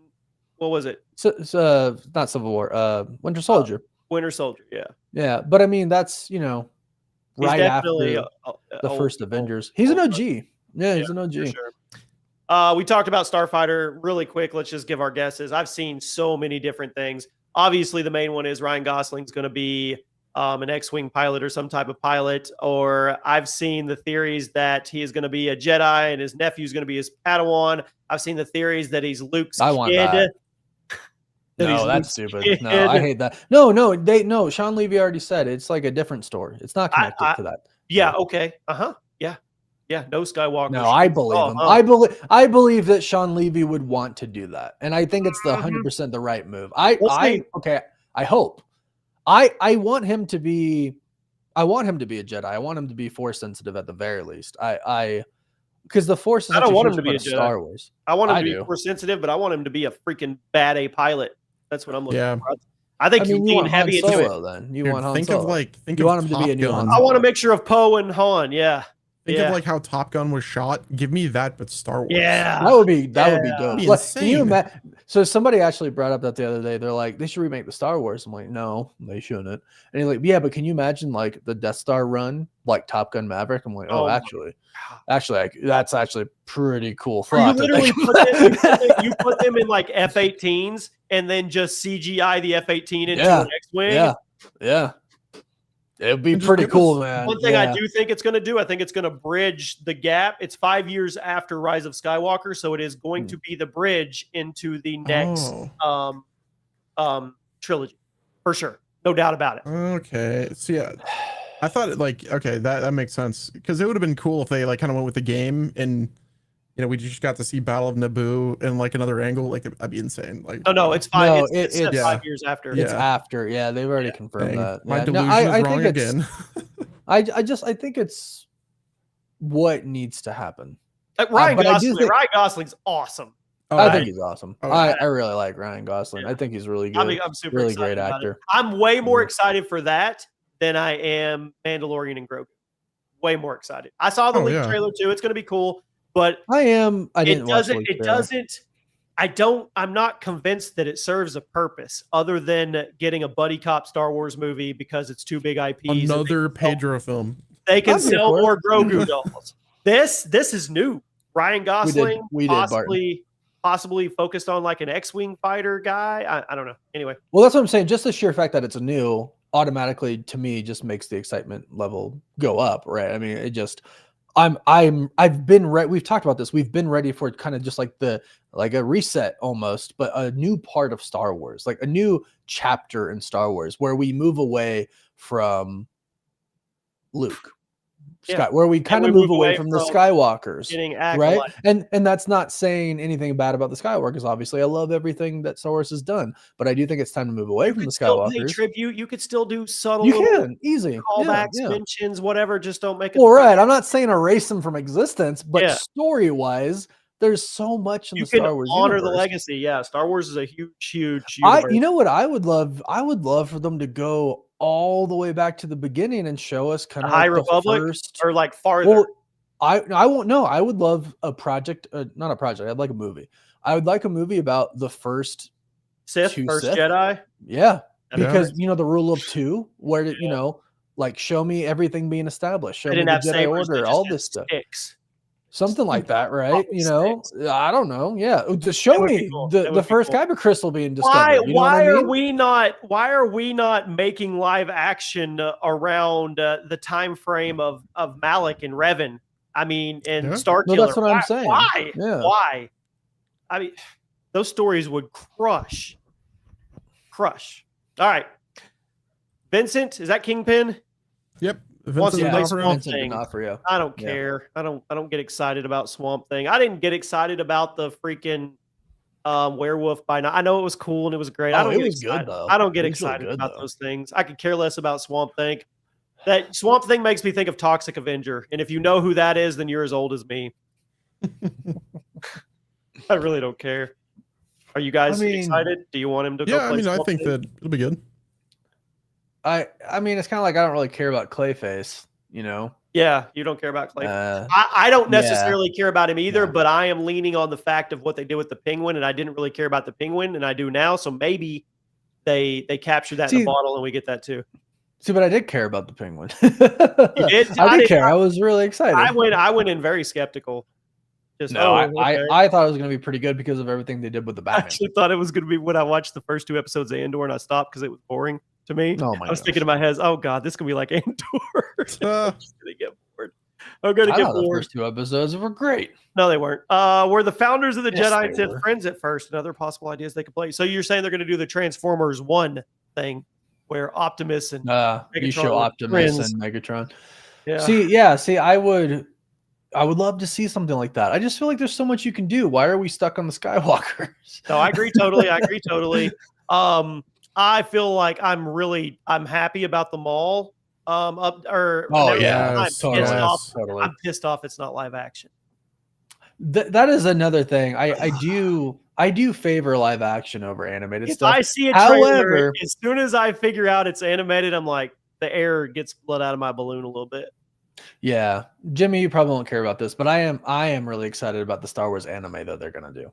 what was it? Not Civil War. Winter Soldier. Winter Soldier. Yeah. Yeah, but I mean that's right after the first Avengers. He's an OG. Yeah, he's an OG. For sure. We talked about Starfighter really quick. Let's just give our guesses. I've seen so many different things. Obviously, the main one is Ryan Gosling's going to be an X-Wing pilot or some type of pilot, or I've seen the theories that he is going to be a Jedi and his nephew is going to be his Padawan. I've seen the theories that he's Luke's kid. No, that's stupid. No, I hate that. No, Sean Levy already said it's like a different story. It's not connected to that. Yeah. Okay. Yeah. No Skywalker. No, I believe him. I believe that Sean Levy would want to do that, and I think it's the 100% the right move. I hope. I want him to be a Jedi. I want him to be Force sensitive at the very least. Because the Force is I don't want him to be a Jedi. Star Wars. I want him to be Force sensitive, but I want him to be a freaking bad A pilot. That's what I'm looking for. I think you lean heavy into it. Then you want Han think Solo. You want him to be a new Han Solo. I want a mixture of Poe and Han. Yeah. Think of like how Top Gun was shot. Give me that, but Star Wars. Yeah, that would be dope. Can you imagine? So somebody actually brought up that the other day. They're like, they should remake the Star Wars. I'm like, no, they shouldn't. And he's like, yeah, but can you imagine like the Death Star run, like Top Gun Maverick? I'm like, actually, that's actually a pretty cool thought. You literally put them in like F-18s and then just CGI the F-18 into an X-wing. Yeah. It'd be pretty cool, man. One thing I do think it's going to do, I think it's going to bridge the gap. It's 5 years after Rise of Skywalker, so it is going to be the bridge into the next trilogy, for sure. No doubt about it. Okay. So yeah, I thought that makes sense, because it would have been cool if they like kind of went with the game and we just got to see Battle of Naboo in like another angle. Like that'd be insane. Like it's 5. No, it's 5 years after. It's after. Yeah, they've already confirmed that. My delusion is wrong again. I think it's what needs to happen. Ryan Gosling's awesome. I think he's awesome. I really like Ryan Gosling. I think he's really good. I'm super really great actor. I'm way more excited for that than I am Mandalorian and Grogu. Way more excited. I saw the leaked trailer too. It's going to be cool. But I'm not convinced that it serves a purpose other than getting a buddy cop Star Wars movie because it's two big IPs. Another Pedro film. They can sell more Grogu dolls. This is new. Ryan Gosling, we did, possibly focused on like an X-Wing fighter guy. I don't know. Anyway. Well, that's what I'm saying. Just the sheer fact that it's a new automatically to me just makes the excitement level go up, right? I mean, it just I've been ready. We've talked about this. We've been ready for kind of just like a reset almost, but a new part of Star Wars, like a new chapter in Star Wars where we move away from Luke. Where we kind of move away from the Skywalkers, right? And that's not saying anything bad about the Skywalkers. Obviously, I love everything that Star Wars has done, but I do think it's time to move away from the Skywalkers. Tribute. You could still do subtle. You can easy callbacks, mentions, whatever. Just don't make it. Well, right. I'm not saying erase them from existence, but story-wise, there's so much in the Star Wars honor universe. The legacy. Yeah, Star Wars is a huge universe. You know what I would love? I would love for them to go all the way back to the beginning and show us kind of High Republic or like farther. Well, I won't know. I would love a project, not a project. I'd like a movie. I would like a movie about the first Sith, Jedi. Yeah, because the rule of two, where like show me everything being established. Show me the Jedi Order, all this stuff. Something like that, right? I don't know. Yeah, to show me the first kyber crystal being discovered. Why are we not making live action around the time frame of Malik and Revan? I mean, and Starkiller. No, that's what I'm saying. Why? Yeah. Why? I mean, those stories would crush. All right, Vincent, is that Kingpin? Yep. D'Onofrio. I don't care. I don't get excited about Swamp Thing. I didn't get excited about the freaking Werewolf by Night. I know it was cool and it was great. I don't get excited about those things. I could care less about Swamp Thing. That Swamp Thing makes me think of Toxic Avenger, and if you know who that is, then you're as old as me. I really don't care. Are you guys excited? Do you want him to go play Swamp I think Thing? that it'll be good. I mean, it's kind of like I don't really care about Clayface, Yeah, you don't care about Clayface. I don't necessarily care about him either, but I am leaning on the fact of what they did with the Penguin, and I didn't really care about the Penguin, and I do now. So maybe they capture that in a bottle, and we get that too. See, but I did care about the Penguin. You did? I did care. I was really excited. I went in very skeptical. I thought it was going to be pretty good because of everything they did with the Batman. I actually thought it was going to be when I watched the first 2 episodes of Andor, and I stopped because it was boring to me. I was thinking in my head, oh God, this could be like Andor. I'm just gonna get bored. I'm gonna get bored. The first 2 episodes were great. No, they weren't. Were the founders of the Jedi and Sith friends at first, and other possible ideas they could play. So you're saying they're going to do the Transformers 1 thing, where Optimus and Megatron you show Optimus and Megatron. Yeah. See, I would love to see something like that. I just feel like there's so much you can do. Why are we stuck on the Skywalkers? No, I agree totally. I feel like I'm happy about the mall. Totally. I'm pissed off it's not live action. That is another thing. I do favor live action over animated stuff. I see a trailer, as soon as I figure out it's animated, I'm like, the air gets blood out of my balloon a little bit. Yeah, Jimmy, you probably won't care about this, but I am really excited about the Star Wars anime that they're gonna do.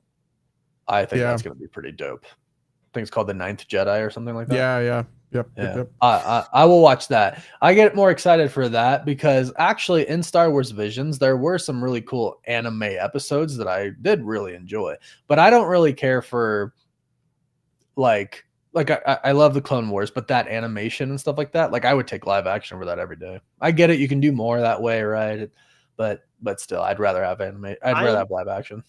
I think that's gonna be pretty dope. I think it's called The Ninth Jedi or something like that. Yep. I will watch that. I get more excited for that because actually in Star Wars Visions there were some really cool anime episodes that I did really enjoy, but I don't really care for like I love the Clone Wars, but that animation and stuff like that, like I would take live action over that every day. I get it, you can do more that way, right? But still, I'd rather have anime. I'd rather have live action.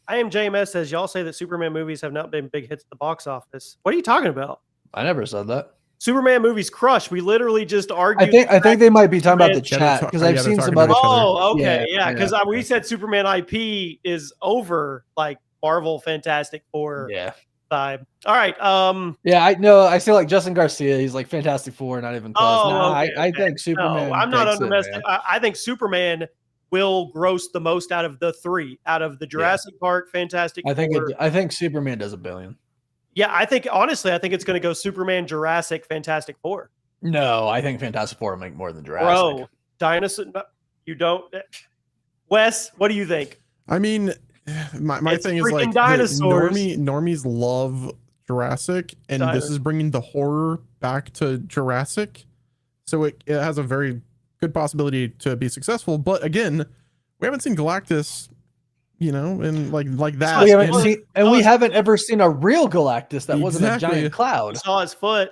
I am JMS says y'all say that Superman movies have not been big hits at the box office. What are you talking about? I never said that. Superman movies crush. We literally just argued. I think they might be talking about the chat because I've seen some other. Oh, okay, yeah. Because we said Superman IP is over like Marvel Fantastic Four. Yeah. Vibe. All right. Yeah, I know. I see like Justin Garcia. He's like Fantastic Four, not even close. I think Superman. No, I'm not underestimating. I think Superman will gross the most out of the 3, out of the Jurassic Park, Fantastic Four. I think Superman does $1 billion. Yeah, I think it's going to go Superman, Jurassic, Fantastic Four. No, I think Fantastic Four will make more than Jurassic. Bro, dinosaur. You don't. Wes, what do you think? I mean, my thing is like dinosaurs. Normies love Jurassic, and this is bringing the horror back to Jurassic, so it has a very good possibility to be successful. But again, we haven't seen Galactus you know, and like that. So we haven't ever seen a real Galactus that wasn't a giant cloud. We saw his foot.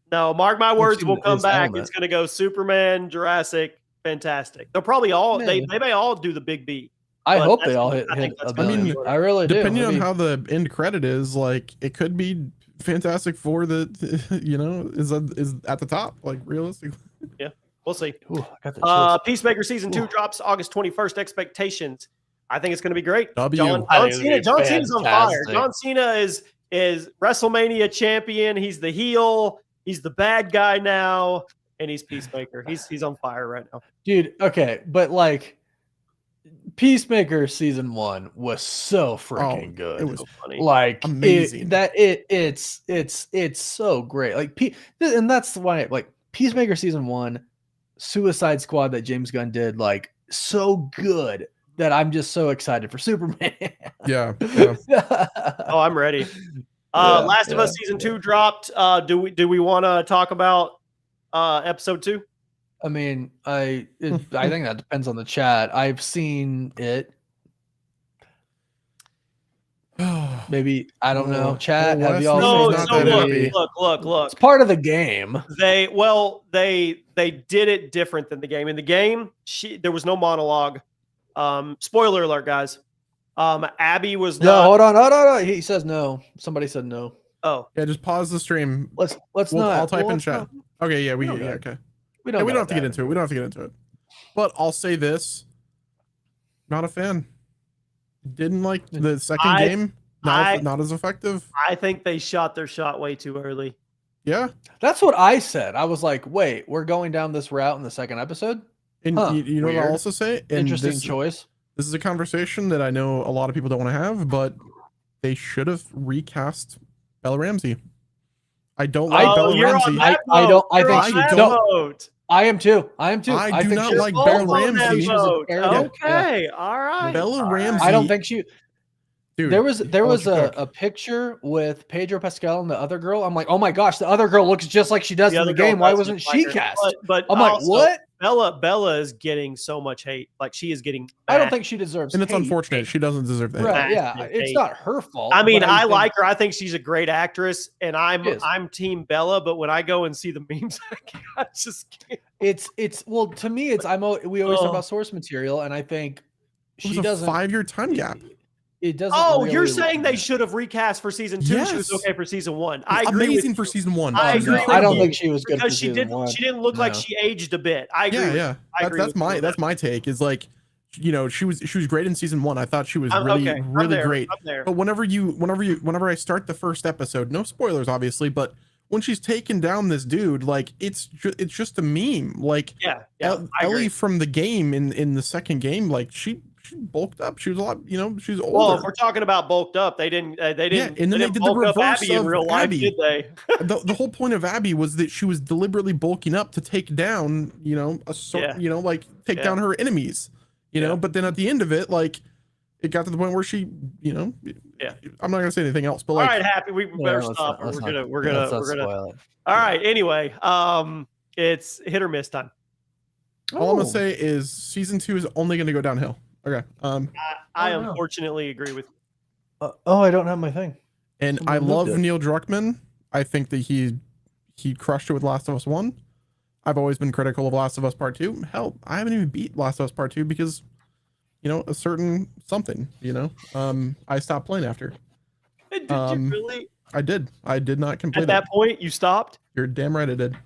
No, mark my words, we'll come back. Helmet. It's going to go Superman, Jurassic, fantastic. They'll probably all they may all do the big B. I hope they all hit. I mean, I really do. Depending on how the end credit is, like it could be Fantastic Four that you know is at the top, like realistically. Yeah, we'll see. Ooh, Peacemaker season 2 drops August 21st. Expectations. I think it's going to be great. John Cena's on fire. John Cena is WrestleMania champion. He's the heel. He's the bad guy now, and he's Peacemaker. He's on fire right now, dude. Okay, but like Peacemaker season 1 was so freaking good. It was funny, like amazing. It's so great. Like and that's why like Peacemaker season 1, Suicide Squad that James Gunn did, like so good that I'm just so excited for Superman. Yeah. Oh, I'm ready. Last of Us season 2 dropped. Do we want to talk about episode 2? I mean, I think that depends on the chat. I've seen it. Maybe I don't know. Chat. Have y'all look. It's part of the game. They did it different than the game. In the game, there was no monologue. Spoiler alert, guys. Abby was no. Hold on. He says no. Somebody said no. Oh yeah, just pause the stream. Let's not. I'll type in chat. Okay, yeah, okay. We don't have to get into it. We don't have to get into it. But I'll say this: not a fan. Didn't like the second game. Not as effective. I think they shot their shot way too early. Yeah, that's what I said. I was like, wait, we're going down this route in the second episode. And you know what I'll also say? Interesting choice. This is a conversation that I know a lot of people don't want to have, but they should have recast Bella Ramsey. I don't like Bella Ramsey. I am too. I do not like Bella Ramsey. Okay, all right. Bella Ramsey. I don't think she. Dude, there was a picture with Pedro Pascal and the other girl. I'm like, oh my gosh, the other girl looks just like she does in the game. Why wasn't she cast? But I'm like, what? Bella is getting so much hate. Like she is getting. I don't think she deserves. And it's unfortunate. She doesn't deserve that. Right? Yeah, it's not her fault. I mean, I like her. I think she's a great actress, and I'm Team Bella. But when I go and see the memes, I just can't. It's well to me. We always talk about source material, and I think she doesn't. 5-year time gap. It doesn't. Oh, you're saying they should have recast for season 2? Yes. She was okay for season 1. I agree. Amazing for season 1. I agree. I don't think she was good because she didn't look like she aged a bit. I agree. Yeah. That's my take. Is like, you know, she was great in season 1. I thought she was really great. But whenever I start the first episode, no spoilers obviously, but when she's taken down this dude, like it's just a meme. Like Ellie from the game in the second game, like she bulked up. She was a lot, you know, she's older. Well, if we're talking about bulked up, they didn't. Yeah, and then they did the reverse Abby in real life, Abby. did they? the whole point of Abby was that she was deliberately bulking up to take down, you know, take down her enemies, you know. But then at the end of it, like, it got to the point where she, you know, I'm not gonna say anything else. But like, all right, Happy, we better stop. We're gonna. All right. Anyway, it's hit or miss time. All I'm gonna say is season 2 is only gonna go downhill. Okay. I unfortunately agree with you. I don't have my thing. And I love Neil Druckmann. I think that he crushed it with Last of Us 1. I've always been critical of Last of Us Part 2. Hell, I haven't even beat Last of Us Part 2 because, you know, a certain something, you know, I stopped playing after. Did you really? I did. I did not complete At that point, you stopped? You're damn right I did.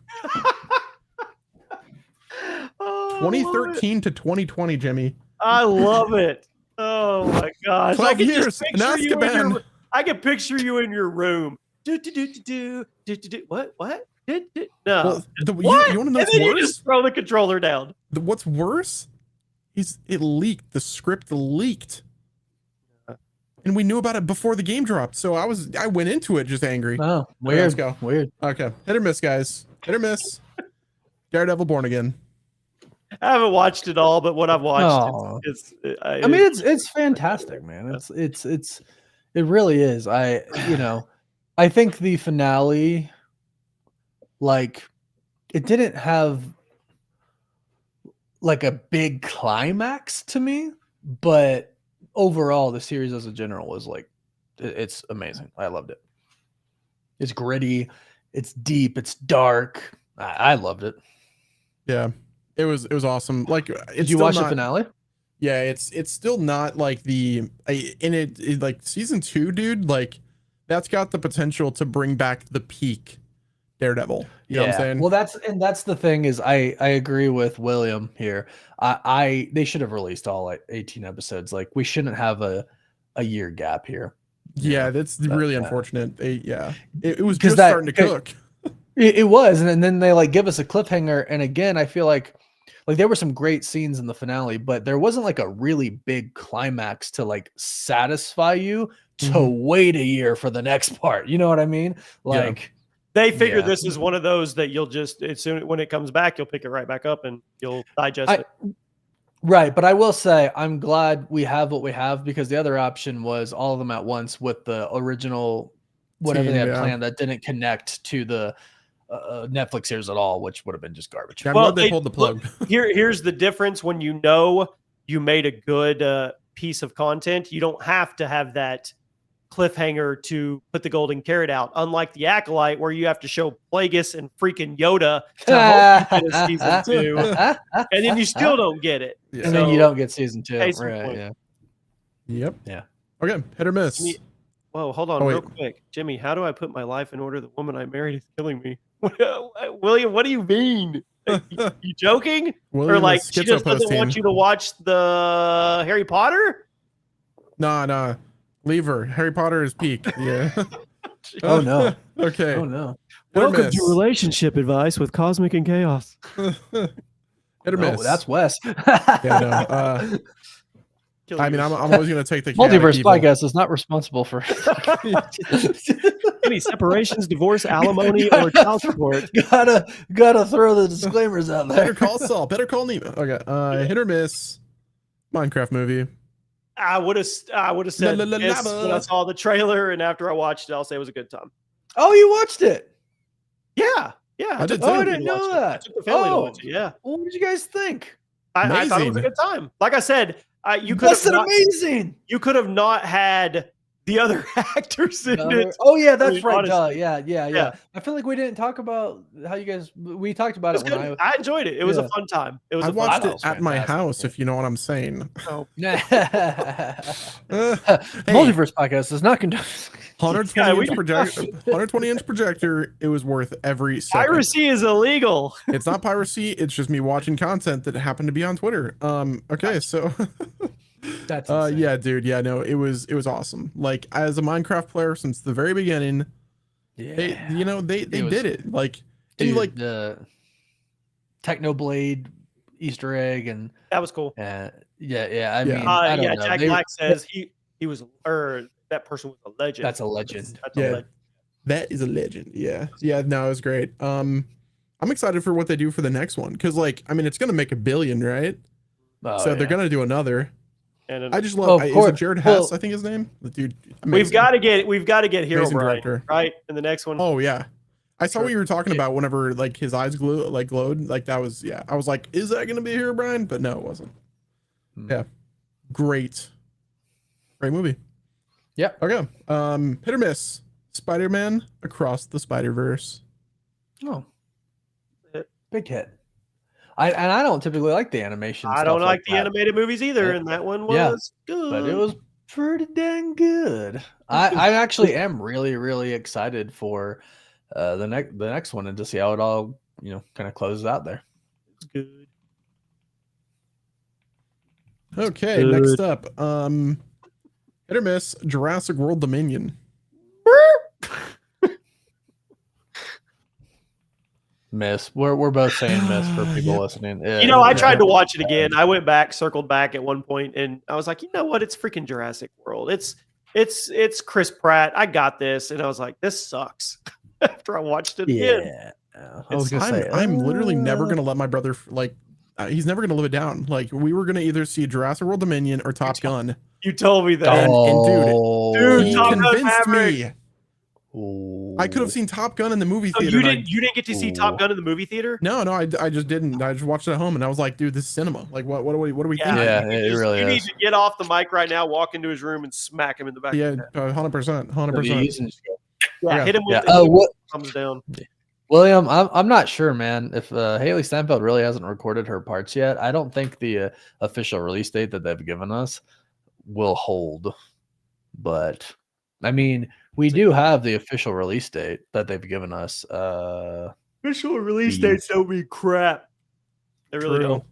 2013 to 2020. Jimmy. I love it. Oh my gosh. 12 years in Azkaban. I can picture you in your room. What? No. Well, you want to know what's worse? You just throw the controller down. What's worse is it leaked. The script leaked. And we knew about it before the game dropped. So I went into it just angry. Oh, weird. Let's go. Weird. Okay. Hit or miss, guys. Hit or miss. Daredevil Born Again. I haven't watched it all, but what I've watched, it's fantastic, man. It really is. I think the finale, like, it didn't have like a big climax to me, but overall, the series as a general was like, it's amazing. I loved it. It's gritty, it's deep, it's dark. I loved it. Yeah, it was awesome. Like, did you watch the finale? Yeah, it's still not like like season 2, dude. Like, that's got the potential to bring back the peak Daredevil. You know what I'm saying? Well, that's the thing is I agree with William here. They should have released all like 18 episodes. Like, we shouldn't have a year gap here. Yeah, that's really unfortunate. It was just starting to cook. It was, and then they like give us a cliffhanger. And again, I feel like there were some great scenes in the finale, but there wasn't like a really big climax to like satisfy you to wait a year for the next part. You know what I mean? Like, they figure this is one of those that you'll just, as soon when it comes back, you'll pick it right back up and you'll digest it. Right, but I will say I'm glad we have what we have, because the other option was all of them at once with the original whatever they had planned that didn't connect to the Netflix series at all, which would have been just garbage. Yeah, well, they pulled the plug. Here's the difference: when you know you made a good piece of content, you don't have to have that cliffhanger to put the golden carrot out. Unlike the Acolyte, where you have to show Plagueis and freaking Yoda to hope you get a season 2, and then you still don't get it. Yeah. And then you don't get season 2. Right? Yeah. Yep. Yeah. Okay. Hit or miss. Whoa, hold on, real quick, Jimmy. How do I put my life in order? The woman I married is killing me. William, what do you mean? You joking? William, or like she just doesn't want you to watch the Harry Potter? Nah. Leave her. Harry Potter is peak. Yeah. Oh no. Okay. Oh no. Welcome to relationship advice with Cosmic and Chaos. Hit or miss. Oh, that's Wes. Yeah, no. I mean, I'm always going to take the Multiverse podcast is not responsible for any separations, divorce, alimony, or child support. Gotta throw the disclaimers out there. Better call Saul. Better call Nemo. Okay. Hit or miss. Minecraft movie. I would have said yes when I saw the trailer, and after I watched it, I'll say it was a good time. Oh, you watched it? Yeah. I didn't know that. I took the family to watch it. Yeah. Well, what did you guys think? I thought it was a good time. Like I said, you could have amazing. You could have not had the other actors in it. Oh yeah, that's right. Yeah. I feel like we didn't talk about how you guys. We talked about it when I enjoyed it. It was a fun time. I watched it at my house, if you know what I'm saying. Oh. Multiverse podcast does not condone 120-inch projector. It was worth every second. Piracy is illegal. It's not piracy. It's just me watching content that happened to be on Twitter. Okay, so. That's insane. Yeah, dude. Yeah, no, it was awesome. Like, as a Minecraft player since the very beginning, they did it. Like, dude, like the Technoblade Easter egg, and that was cool. I mean, I don't know. Jack Black says he was, or that person was a legend. That's a legend. That's a legend. That is a legend. Yeah. No, it was great. I'm excited for what they do for the next one, because, like, I mean, it's gonna make $1 billion, right? So they're gonna do another. And I just love. Is it Jared Hess? I think his name. The dude. Amazing. We've got to get Hero Brian, right, in the next one. Oh yeah, I saw what you were talking about. Whenever like his eyes glowed, like that was I was like, is that gonna be Hero Brian? But no, it wasn't. Yeah, great movie. Yeah. Okay. Hit or miss. Spider-Man Across the Spider-Verse. Oh, big hit. I don't typically like the animation. I don't like the animated movies either, and that one was good. But it was pretty dang good. I actually am really, really excited for the next one, and to see how it all kind of closes out there. It's good. Okay, next up, hit or miss. Jurassic World Dominion. Miss. We're both saying miss for people listening. I tried to watch it again. I went back, circled back at one point, and I was like, you know what? It's freaking Jurassic World. It's Chris Pratt. I got this, and I was like, this sucks. After I watched it again, I'm literally never gonna let my brother he's never gonna live it down. Like, we were gonna either see Jurassic World Dominion or Top Gun. You told me that, and dude, he convinced me. I could have seen Top Gun in the movie theater. You didn't get to see Top Gun in the movie theater? No, I just didn't. I just watched it at home, and I was like, dude, this is cinema. Like, what are we thinking? Yeah, it really is. You need to get off the mic right now, walk into his room, and smack him in the back. Yeah, 100%. Yeah, hit him with thumbs down. William, I'm not sure, man. If Haley Steinfeld really hasn't recorded her parts yet, I don't think the official release date that they've given us will hold. But I mean, we do have the official release date that they've given us. Official release dates don't be crap. They really don't.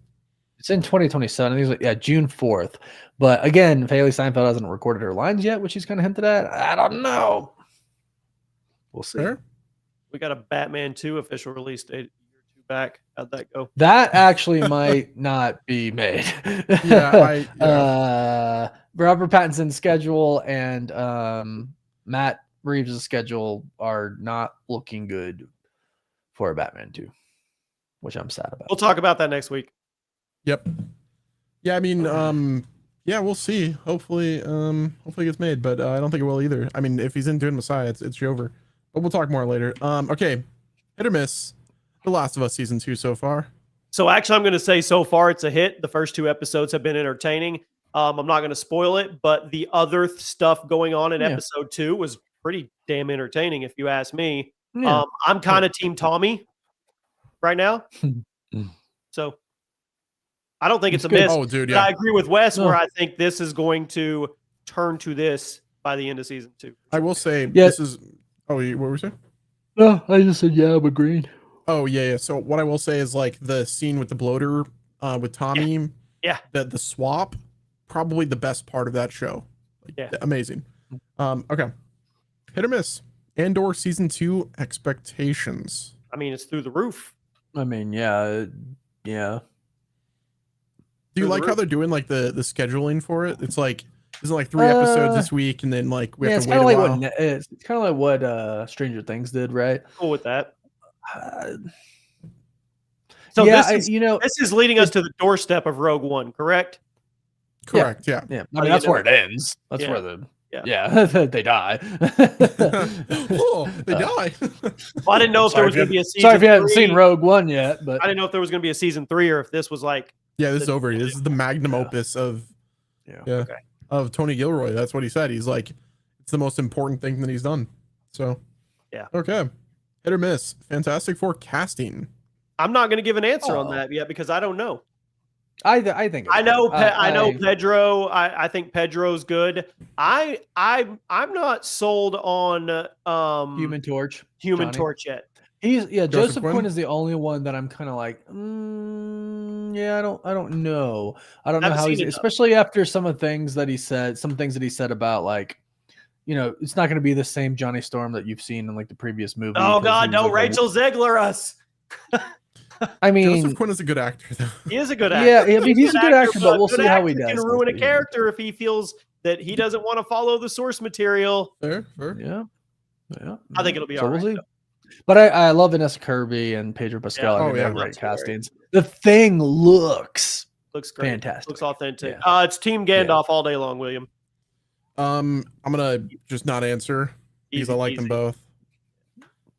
It's in 2027. I think it's like, June 4th. But again, if Haley Steinfeld hasn't recorded her lines yet, which she's kind of hinted at, I don't know. We'll see. Sure. We got a Batman 2 official release date a year or two back. How'd that go? That actually might not be made. Robert Pattinson's schedule and Matt Reeves' schedule are not looking good for a Batman 2, which I'm sad about. We'll talk about that next week. Yep. Yeah, I mean, we'll see. Hopefully it gets made, but I don't think it will either. I mean, if he's in doing Messiah, it's over. But we'll talk more later. Okay, hit or miss. The Last of Us season 2 so far. So actually, I'm going to say so far it's a hit. The first 2 episodes have been entertaining. I'm not going to spoil it, but the other stuff going on in episode 2 was pretty damn entertaining, if you ask me. Yeah. I'm kind of Team Tommy right now. So I don't think it's a miss. Oh, dude, I agree with Wes where I think this is going to turn to this by the end of season 2. I will say this is... Oh, what were you saying? No, I just said, I'm agreeing. Oh, yeah. So what I will say is like the scene with the bloater with Tommy. Yeah. The swap, probably the best part of that show. Like, amazing. Okay. Hit or miss. Andor season 2 expectations. I mean, it's through the roof. I mean, yeah. Do you like how they're doing like the scheduling for it? It's like, isn't it like 3 episodes this week, and then like we have to wait a while? It's kind of like what Stranger Things did, right? Cool with that. So this is leading us to the doorstep of Rogue One, correct? Correct. Yeah. I mean, that's where it ends. That's where they die. Oh, they die. Well, I didn't know if there was going to be a season. Sorry if you haven't seen Rogue One yet, but I didn't know if there was going to be a season 3 or if this was like. Yeah, this is over. This is the magnum opus of. Okay. Of Tony Gilroy. That's what he said. He's like, it's the most important thing that he's done. So, okay. Hit or miss. Fantastic Four casting. I'm not going to give an answer on that yet because I don't know. I think I know Pedro. I think Pedro's good. I'm not sold on Human Torch. Torch yet. Joseph Quinn is the only one that I'm kind of like, I don't know. I don't know how he's, especially after some things that he said about like, it's not going to be the same Johnny Storm that you've seen in like the previous movie. Oh God, no, Rachel Zegler us. I mean, Joseph Quinn is a good actor, though. He is a good actor. Yeah, I mean, he's a good actor, but we'll see how he does. He can ruin a character if he feels that he doesn't want to follow the source material. Fair. Yeah. I think it'll be all right. We'll but I love Vanessa Kirby and Pedro Pascal. They're great castings. The Thing looks great. Fantastic. Looks authentic. It's Team Gandalf all day long, William. I'm gonna just not answer because I like them both.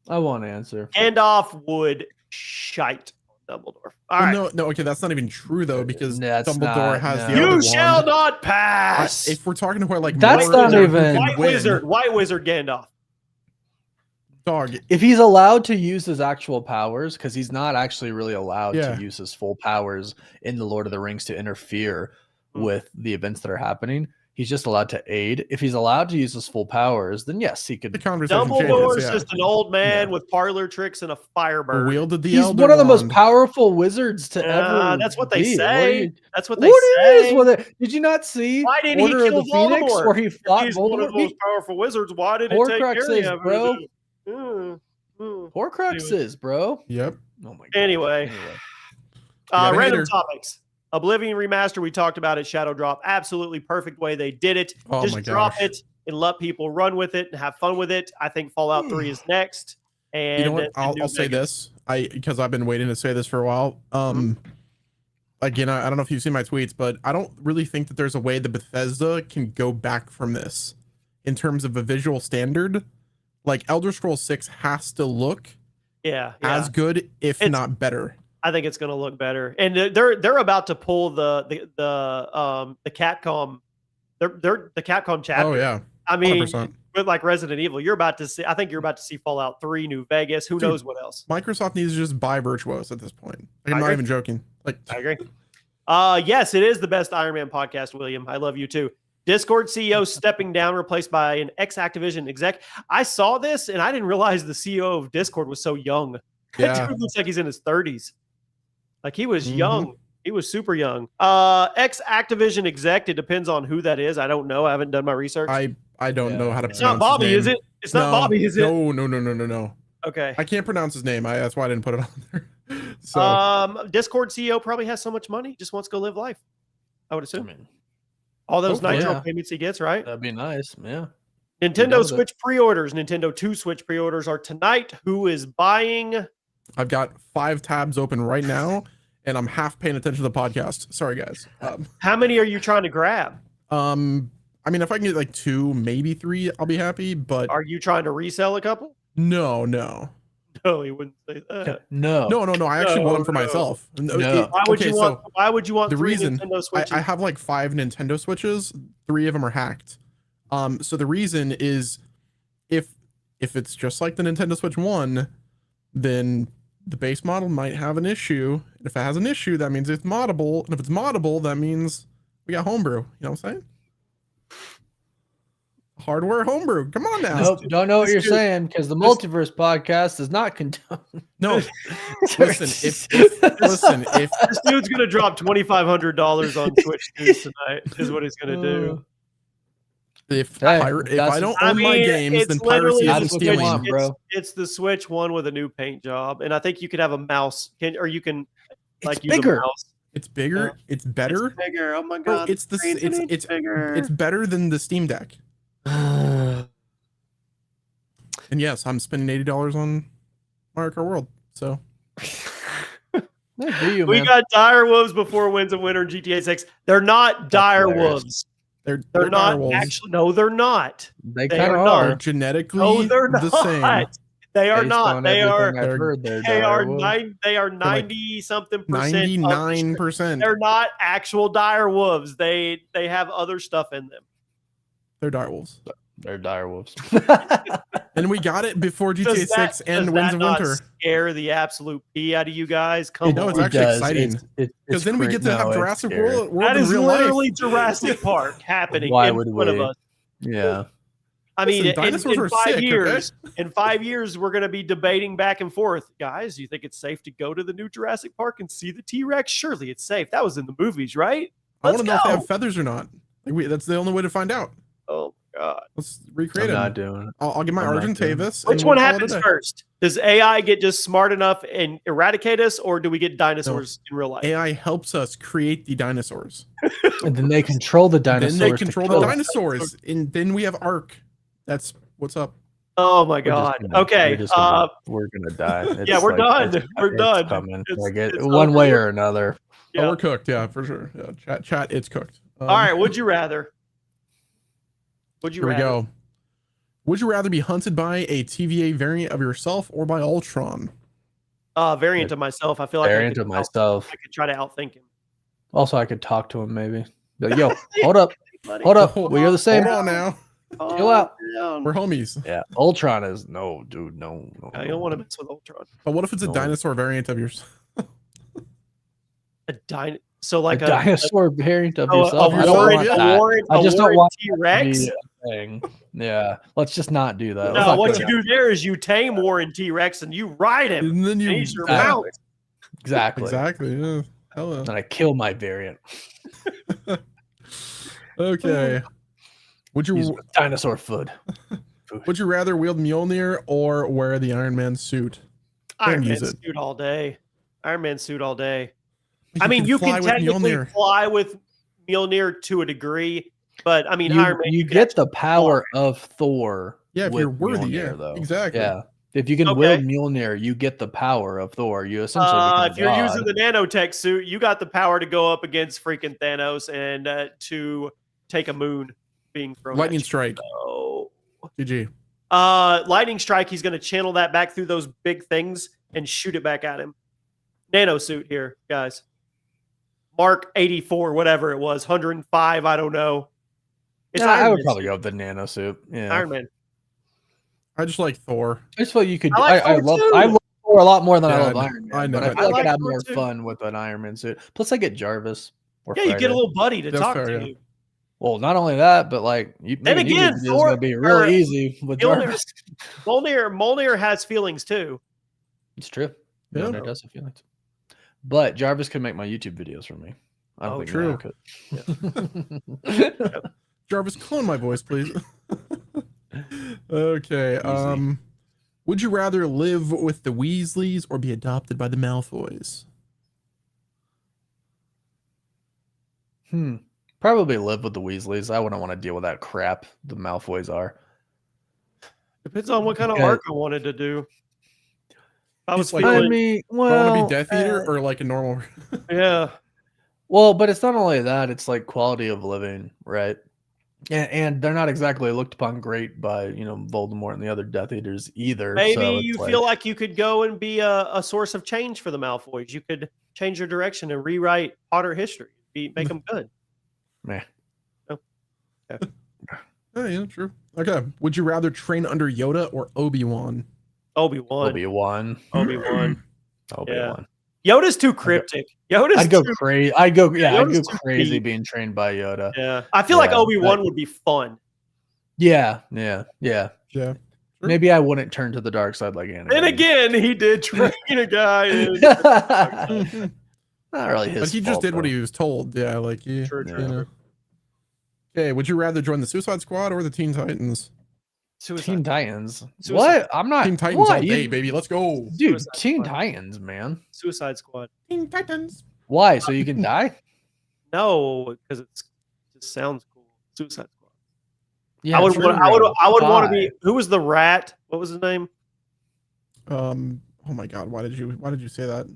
I won't answer. Gandalf would shite on Dumbledore. All right. No, okay, that's not even true though, because Dumbledore has the You shall not pass. If we're talking to where like that's not even White Wizard Gandalf. Dog. If he's allowed to use his actual powers, because he's not actually really allowed to use his full powers in the Lord of the Rings to interfere with the events that are happening. He's just allowed to aid. If he's allowed to use his full powers, then yes, he could. Dumbledore's just an old man with parlor tricks and a firebird. Wielded the He's Elder one of the Wand. most powerful wizards to ever. That's what they say. That's what they say. What is? Did you not see? Why didn't he kill Phoenix, Voldemort? where he fought He's Voldemort? One of the most powerful wizards. Why did it take care of bro? him? Horcruxes, bro. Yep. Oh my god. Anyway. Random topics. Oblivion remaster, we talked about it. Shadow Drop, absolutely perfect way they did it. Just drop it and let people run with it and have fun with it. I think Fallout 3 is next. And you know what? I'll say this, because I've been waiting to say this for a while. Again, I don't know if you've seen my tweets, but I don't really think that there's a way that Bethesda can go back from this in terms of a visual standard. like Elder Scrolls 6 has to look as good, if not better. I think it's going to look better, and they're about to pull the Capcom, the Capcom chapter. Oh yeah, I mean, 100%. With like Resident Evil, you're about to see. I think you're about to see Fallout 3, New Vegas. Who knows what else? Microsoft needs to just buy Virtuos at this point. Like, I'm not even joking. Like, I agree. Yes, it is the best Iron Man podcast, William. I love you too. Discord CEO stepping down, replaced by an ex-Activision exec. I saw this and I didn't realize the CEO of Discord was so young. Yeah. That dude looks like he's in his 30s. Like he was young. He was super young. Ex-Activision exec. It depends on who that is. I don't know. I haven't done my research. I don't know how to It's pronounce not Bobby, his name. is it? It's not Bobby, is it? No. Okay. I can't pronounce his name. That's why I didn't put it on there. So Discord CEO probably has so much money, just wants to go live life. I would assume. All those Nitro payments he gets, right? That'd be nice. Yeah. Nintendo Switch pre-orders. Nintendo 2 Switch pre-orders are tonight. Who is buying? I've got 5 tabs open right now, and I'm half paying attention to the podcast. Sorry, guys. How many are you trying to grab? I mean, if I can get like 2, maybe 3, I'll be happy. But are you trying to resell a couple? No, he wouldn't say that. No. I actually want them for myself. No. Why would you want the 3 reason Nintendo Switches? I have like 5 Nintendo Switches. 3 of them are hacked. So the reason is if it's just like the Nintendo Switch 1, then the base model might have an issue. And if it has an issue, that means it's moddable. And if it's moddable, that means we got homebrew. You know what I'm saying? Hardware homebrew. Come on now. Nope, don't know what you're saying because the Multiverse podcast does not condone. No, listen. If this dude's gonna drop $2,500 on Twitch News tonight, is what he's gonna do. If I don't own my games, then piracy isn't stealing, bro. It's the Switch one with a new paint job, and I think you could have a mouse, you can like use bigger. A mouse. It's bigger. It's better. It's bigger. Oh my bro, god! it's bigger. It's better than the Steam Deck. And yes, I'm spending $80 on Mario Kart World. So we got Direwolves before wins a winner in GTA 6. They're not Direwolves. They're not Direwolves. Actually. No, they're not. They kind of are. They're genetically the same. They are not. They are. They are 90 something percent. 99%. They're not actual Direwolves. They have other stuff in them. They're Direwolves. They're Direwolves. And we got it before GTA 6 and Winds of Winter. Scare the absolute pee out of you guys. Come on. It's actually exciting. Because then we get to have Jurassic World that in is real literally life. Jurassic Park happening Why in would front of us. Yeah. I mean, dinosaurs in are 5 sick, years, in 5 years, we're going to be debating back and forth. Guys, do you think it's safe to go to the new Jurassic Park and see the T-Rex? Surely it's safe. That was in the movies, right? I want to know if they have feathers or not. That's the only way to find out. Oh, God. Let's recreate it. I'm not doing it. I'll get my Argentavis. Which one happens first? Does AI get just smart enough and eradicate us, or do we get dinosaurs in real life? AI helps us create the dinosaurs. And then they control the dinosaurs. Then they control the dinosaurs. And then we have Ark. That's what's up. Oh my God. Okay. We're gonna die. Yeah, we're done. We're done. Coming. One way or another. Yeah. Oh, we're cooked. Yeah, for sure. Yeah, chat. It's cooked. All right. Would you rather? Here we go. Would you rather be hunted by a TVA variant of yourself or by Ultron? Variant of myself. I feel like variant of myself. I could try to outthink him. Also, I could talk to him maybe. Like, yo, hold up. Hold up. We are the same. Hold on now. Chill out. We're homies. Yeah. Ultron is no, dude. No. I don't want to mess with Ultron. But what if it's a dinosaur variant of yourself? So like a dinosaur variant of yourself. I don't want that. I just don't want T-Rex. Yeah, let's just not do that. No, what you do there is you tame Warren T-Rex and you ride him. And then you use your mount. Exactly. Yeah. Hello. And I kill my variant. Okay. Would you dinosaur food? Would you rather wield Mjolnir or wear the Iron Man suit? Iron Man suit all day. Iron Man suit all day. I mean, you can technically fly with Mjolnir to a degree, but I mean, Iron Man. You get the power of Thor. Yeah, if you're worthy, Mjolnir, though. Exactly. Yeah, if you can wield Mjolnir, you get the power of Thor. You essentially if you're using the nanotech suit, you got the power to go up against freaking Thanos and to take a moon being thrown. Lightning strike. Oh, GG. Lightning strike. He's going to channel that back through those big things and shoot it back at him. Nano suit here, guys. Mark 84, whatever it was, 105. I don't know. It's I would probably go with the nano suit. Yeah, Iron Man. I just like Thor. I just feel you could. I love Thor a lot more than I love Iron Man. I know. But I feel like I'd have more fun with an Iron Man suit. Plus, I get Jarvis. Yeah, you get a little buddy to talk to you. Well, not only that, but like, then again, it's going to be real easy with Jarvis. Mjolnir has feelings too. It's true. Mjolnir does have feelings. But Jarvis can make my YouTube videos for me. I don't think true. Yeah. Jarvis, clone my voice, please. Okay. Would you rather live with the Weasleys or be adopted by the Malfoys? Probably live with the Weasleys. I wouldn't want to deal with that crap the Malfoys are. Depends on what kind of arc I wanted to do. I was like, want to be Death Eater or like a normal? Yeah. Well, but it's not only that; it's like quality of living, right? And they're not exactly looked upon great by Voldemort and the other Death Eaters either. Maybe you feel like you could go and be a source of change for the Malfoys. You could change your direction and rewrite Potter history. Make them good. Meh. Oh. Okay. Oh, yeah, true. Okay. Would you rather train under Yoda or Obi-Wan? Obi-Wan. Yeah. Yoda's too cryptic. I'd go crazy. I'd go crazy being trained by Yoda. Yeah. I feel like Obi-Wan would be fun. Yeah. Sure. Maybe I wouldn't turn to the dark side like Anakin. And again, he did train a guy. Not really his But he just did what he was told. Yeah, like True. Okay, would you rather join the Suicide Squad or the Teen Titans? Teen Titans. What? I'm not. Teen Titans all day, baby. Let's go. Dude, Teen Titans, man. Suicide Squad. Teen Titans. Why? So you can die? No, because it just sounds cool. Suicide Squad. Yeah, I would want to be. Who was the rat? What was his name? Oh my God! Why did you say that?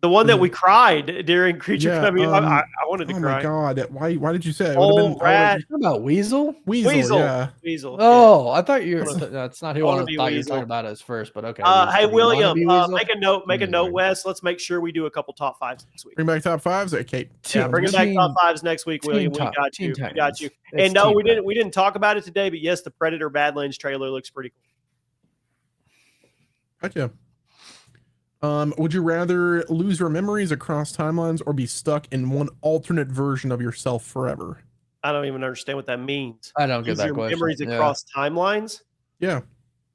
The one that we cried during Creature Coming. I wanted to cry. Oh my God! Why did you say it? Rat. You about Weasel? Weasel. Yeah. Weasel. Oh, I thought you were. That's not who I thought you were talking about us first. But okay. Hey William, make a note, Wes. Let's make sure we do a couple top fives next week. Bring back top fives. Okay. Yeah, bring back top fives next week, William. We got you. And no, we didn't talk about it today, but yes, the Predator Badlands trailer looks pretty cool. Heck yeah. Would you rather lose your memories across timelines or be stuck in one alternate version of yourself forever? I don't even understand what that means. I don't get that question. Memories across timelines? Yeah.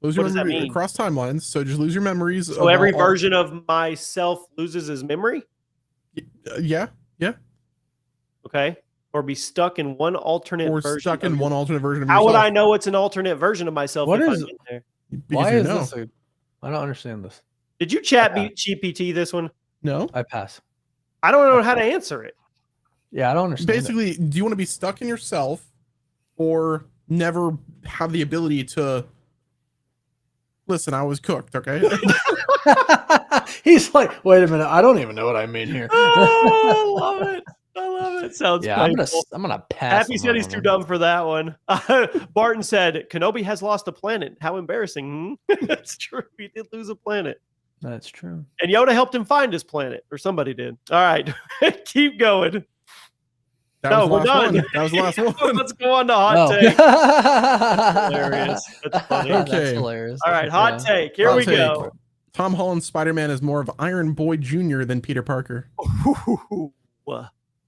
What does that mean? Across timelines. So just lose your memories. So every version of myself loses his memory? Yeah. Okay. Or be stuck in one alternate version. Or stuck in one alternate version of yourself. How would I know it's an alternate version of myself if I'm in there? Why is this? I don't understand this. Did you chat GPT this one? No. I pass. I don't know how to answer it. Yeah, I don't understand. Basically, do you want to be stuck in yourself or never have the ability to listen, I was cooked, okay? He's like, wait a minute, I don't even know what I mean here. I love it. Sounds painful. I'm gonna pass. Happy said he's too dumb for that one. Barton said Kenobi has lost a planet. How embarrassing. That's true. He did lose a planet. That's true. And Yoda helped him find his planet, or somebody did. All right. Keep going. We're done. That was the last one. Let's go on to hot take. That's hilarious. That's funny. Okay. That's hilarious. All right, hot take. Here we go. Tom Holland's Spider-Man is more of Iron Boy Jr. than Peter Parker.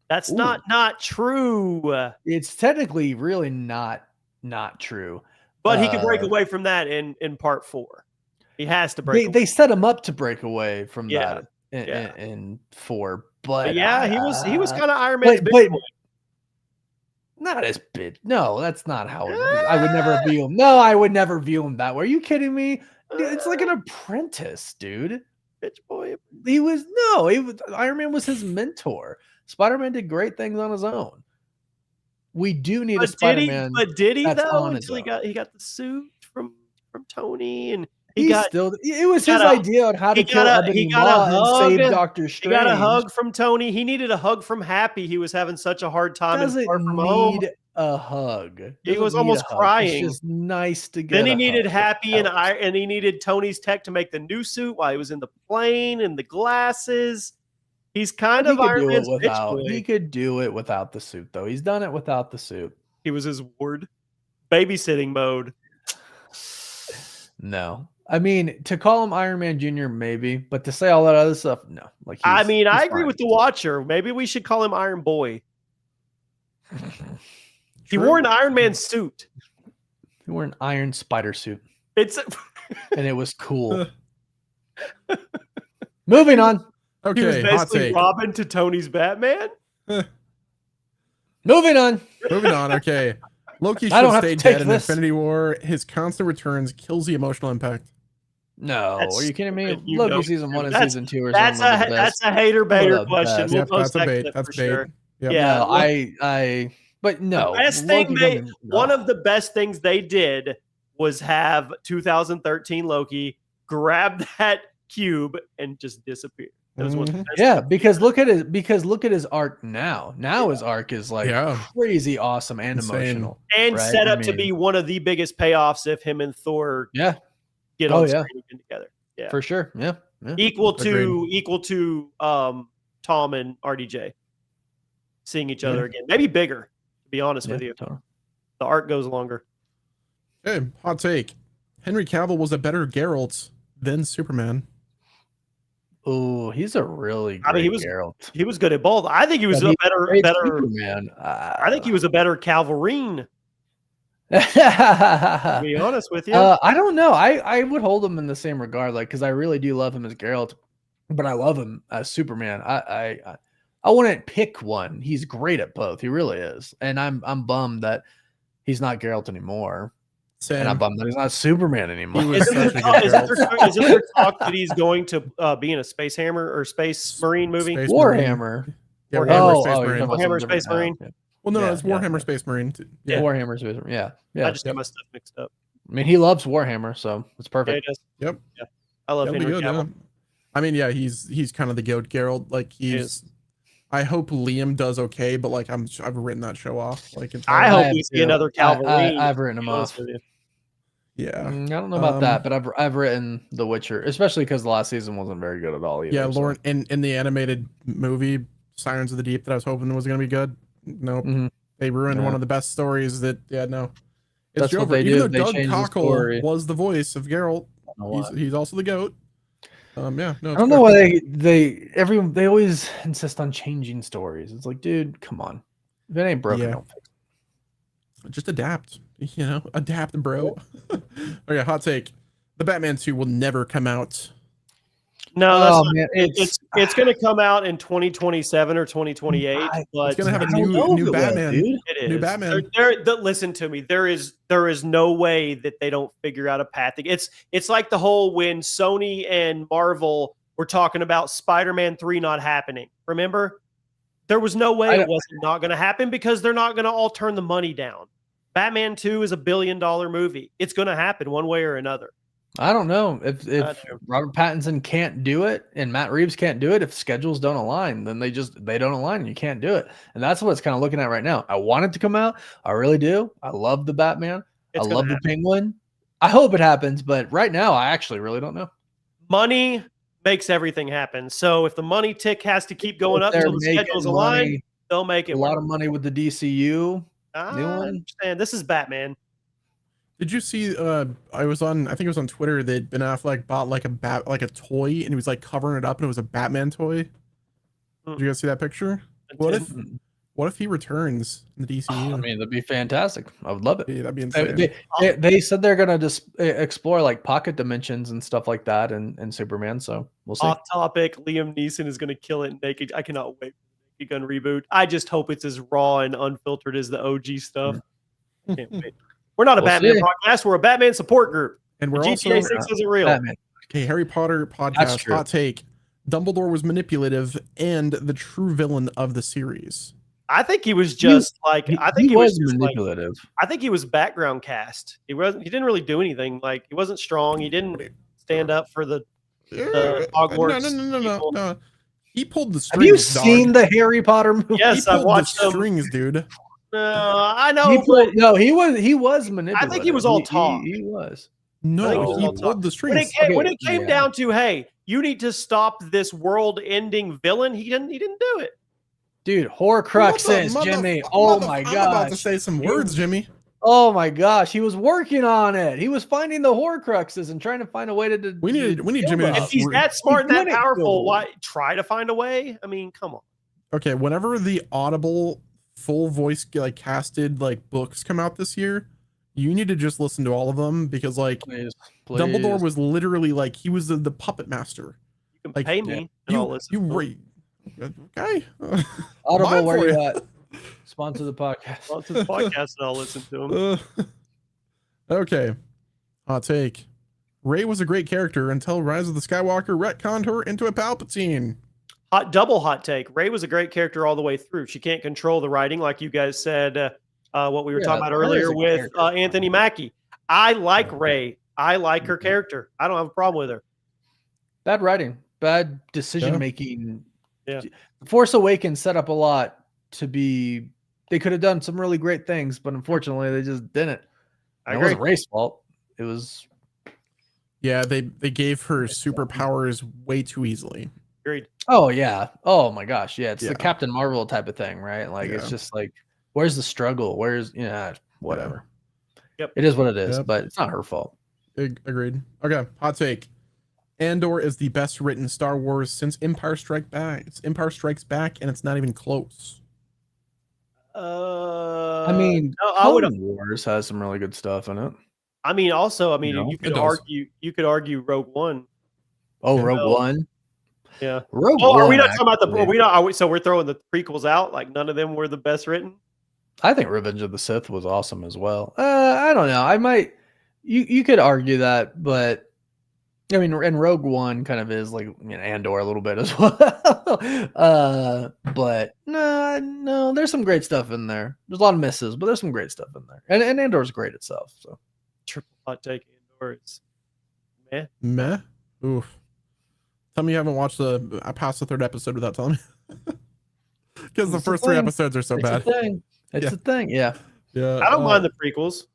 That's not true. It's technically really not true. But he could break away from that in part 4. He has to break. They set him up to break away from that in 4. But yeah, he was kind of Iron Man's big boy. Not as big. No, that's not how I would never view him. No, I would never view him that way. Are you kidding me? It's like an apprentice, dude. Bitch boy. Iron Man was his mentor. Spider-Man did great things on his own. We do need a Spider-Man. But did he though? Until he got the suit from Tony, and it was his idea on how to kill Ebony Maw and save Doctor Strange. He got a hug from Tony. He needed a hug from Happy. He was having such a hard time. a hug. He was almost crying. It's just nice to get. Then he needed Happy and he needed Tony's tech to make the new suit while he was in the plane and the glasses. He's kind of Iron Man's bitch boy. He could do it without the suit, though. He's done it without the suit. He was his ward. Babysitting mode. No. I mean, to call him Iron Man Jr., maybe, but to say all that other stuff, no. Like, I agree with the Watcher. Maybe we should call him Iron Boy. He wore an Iron Man suit. He wore an iron spider suit. And it was cool. Moving on. Okay, he was basically Robin to Tony's Batman. Moving on. Okay. Loki should stay dead in Infinity War. His constant returns kills the emotional impact. No, are you kidding me? Loki season 1 and season 2 are that's a hater baiter question. Yep, that's a bait. That's bait. Sure. Yep. Yeah, but no. The best thing one of the best things they did was have 2013 Loki grab that cube and just disappear. Because look at his arc now. Now his arc is like crazy awesome and emotional. And set up to be one of the biggest payoffs if him and Thor get on screen again together. Yeah. For sure. Yeah. Equal to Tom and RDJ seeing each other again. Maybe bigger, to be honest with you. Totally. The arc goes longer. Hey, hot take. Henry Cavill was a better Geralt than Superman. Oh, he's a really great Geralt. He was good at both. I think he was a better Superman. I think he was a better Calverine. To be honest with you, I don't know. I would hold him in the same regard, like, because I really do love him as Geralt, but I love him as Superman. I wouldn't pick one. He's great at both. He really is, and I'm bummed that he's not Geralt anymore. And I'm bummed that he's not Superman anymore. Is it there talk that he's going to be in a Space Hammer or Space Marine movie? Warhammer. Yeah, Warhammer Space Marine. Well, no, it's Warhammer Space Marine. Yeah, Warhammer Space Marine. Yeah. I just got my stuff mixed up. I mean, he loves Warhammer, so it's perfect. Yeah, yep. Yeah. I love Henry Cavill. I mean, he's kind of the goat Geralt. Like I hope Liam does okay, but like I've written that show off. Like I hope we see another Calvary. I've written him off. Yeah, I don't know about that, but I've written The Witcher, especially because the last season wasn't very good at all either. Yeah, Lauren, in the animated movie Sirens of the Deep that I was hoping was going to be good. Nope. They ruined one of the best stories that. Yeah, no. That's what they do. Even though Doug Cockle was the voice of Geralt, he's also the goat. No, I don't know why they always insist on changing stories. It's like, dude, come on. If it ain't broken, don't fix it. Just adapt. Adapt, bro. Okay, hot take. The Batman 2 will never come out. No, it's going to come out in 2027 or 2028. But it's going to have a new Batman. It is. New Batman. Listen to me. There is no way that they don't figure out a path. It's like the whole when Sony and Marvel were talking about Spider-Man 3 not happening. Remember? There was no way it wasn't not going to happen because they're not going to all turn the money down. Batman 2 is $1 billion movie. It's going to happen one way or another. I don't know if Robert Pattinson can't do it and Matt Reeves can't do it. If schedules don't align, then they don't align. And you can't do it, and that's what it's kind of looking at right now. I want it to come out. I really do. I love the Batman. I love the Penguin. I hope it happens, but right now I actually really don't know. Money makes everything happen. So if the money tick has to keep going up until the schedules align, they'll make it. A lot of money with the DCU. I understand. This is Batman. Did you see? I think it was on Twitter that Ben Affleck bought like a toy, and he was like covering it up, and it was a Batman toy. Did you guys see that picture? What if he returns in the DCU? I mean, that'd be fantastic. I would love it. Yeah, that'd be insane. They said they're gonna just explore like pocket dimensions and stuff like that, and Superman. So we'll see. Off topic. Liam Neeson is gonna kill it naked. I cannot wait. Gun reboot. I just hope it's as raw and unfiltered as the OG stuff. Can't wait. We're not a Batman podcast. We're a Batman support group. And we're GTA also 6 isn't real. Batman. Okay, Harry Potter podcast. Hot take. Dumbledore was manipulative and the true villain of the series. I think he was just he was manipulative. I think he was background cast. He didn't really do anything. Like he wasn't strong. He didn't stand up for the Hogwarts. No. He pulled the strings. Have you seen the Harry Potter movie? Yes, I've watched the strings, dude. I know. He was manipulative. I think he was all talk. He was. No, he pulled the strings. When it came down to, hey, you need to stop this world-ending villain, he didn't do it. Dude, Horcruxes, Jimmy. Oh my gosh. I'm about to say some words, Jimmy. Oh my gosh, he was working on it. He was finding the Horcruxes and trying to find a way to. We need Jimmy. If he's that smart and that powerful, why try to find a way? I mean, come on. Okay, whenever the Audible full voice casted books come out this year, you need to just listen to all of them because please. Dumbledore was literally he was the puppet master. You can pay me and I'll listen. Okay. Audible, where you at? Sponsor the podcast. Sponsor the podcast and I'll listen to him. Okay. Hot take. Rey was a great character until Rise of the Skywalker retconned her into a Palpatine. Double hot take. Rey was a great character all the way through. She can't control the writing, like you guys said, what we were talking about earlier with Anthony Mackie. I like Rey. I like her character. I don't have a problem with her. Bad writing. Bad decision making. Yeah. Force Awakens set up a lot to be. They could have done some really great things, but unfortunately, they just didn't. It wasn't Rey's fault. It was. Yeah, they gave her superpowers way too easily. Agreed. Oh yeah. Oh my gosh. Yeah, it's the Captain Marvel type of thing, right? It's just where's the struggle? Where's whatever. Yep. It is what it is, but it's not her fault. Agreed. Okay, hot take. Andor is the best written Star Wars since Empire Strikes Back. It's Empire Strikes Back, and it's not even close. Clone Wars has some really good stuff in it. You could argue Rogue One. Oh, Rogue One. Yeah. Rogue One. Are we not talking about the? So we're throwing the prequels out? Like none of them were the best written. I think Revenge of the Sith was awesome as well. I don't know. I might. You could argue that, but. I mean, and Rogue One kind of is Andor a little bit as well. But no, there's some great stuff in there. There's a lot of misses, but there's some great stuff in there. And Andor's great itself. So triple hot take. Andor is meh. Oof. Tell me you haven't watched I passed the third episode without telling me. Because the first 3 episodes are so bad. It's a thing. Yeah. Yeah. I don't mind the prequels.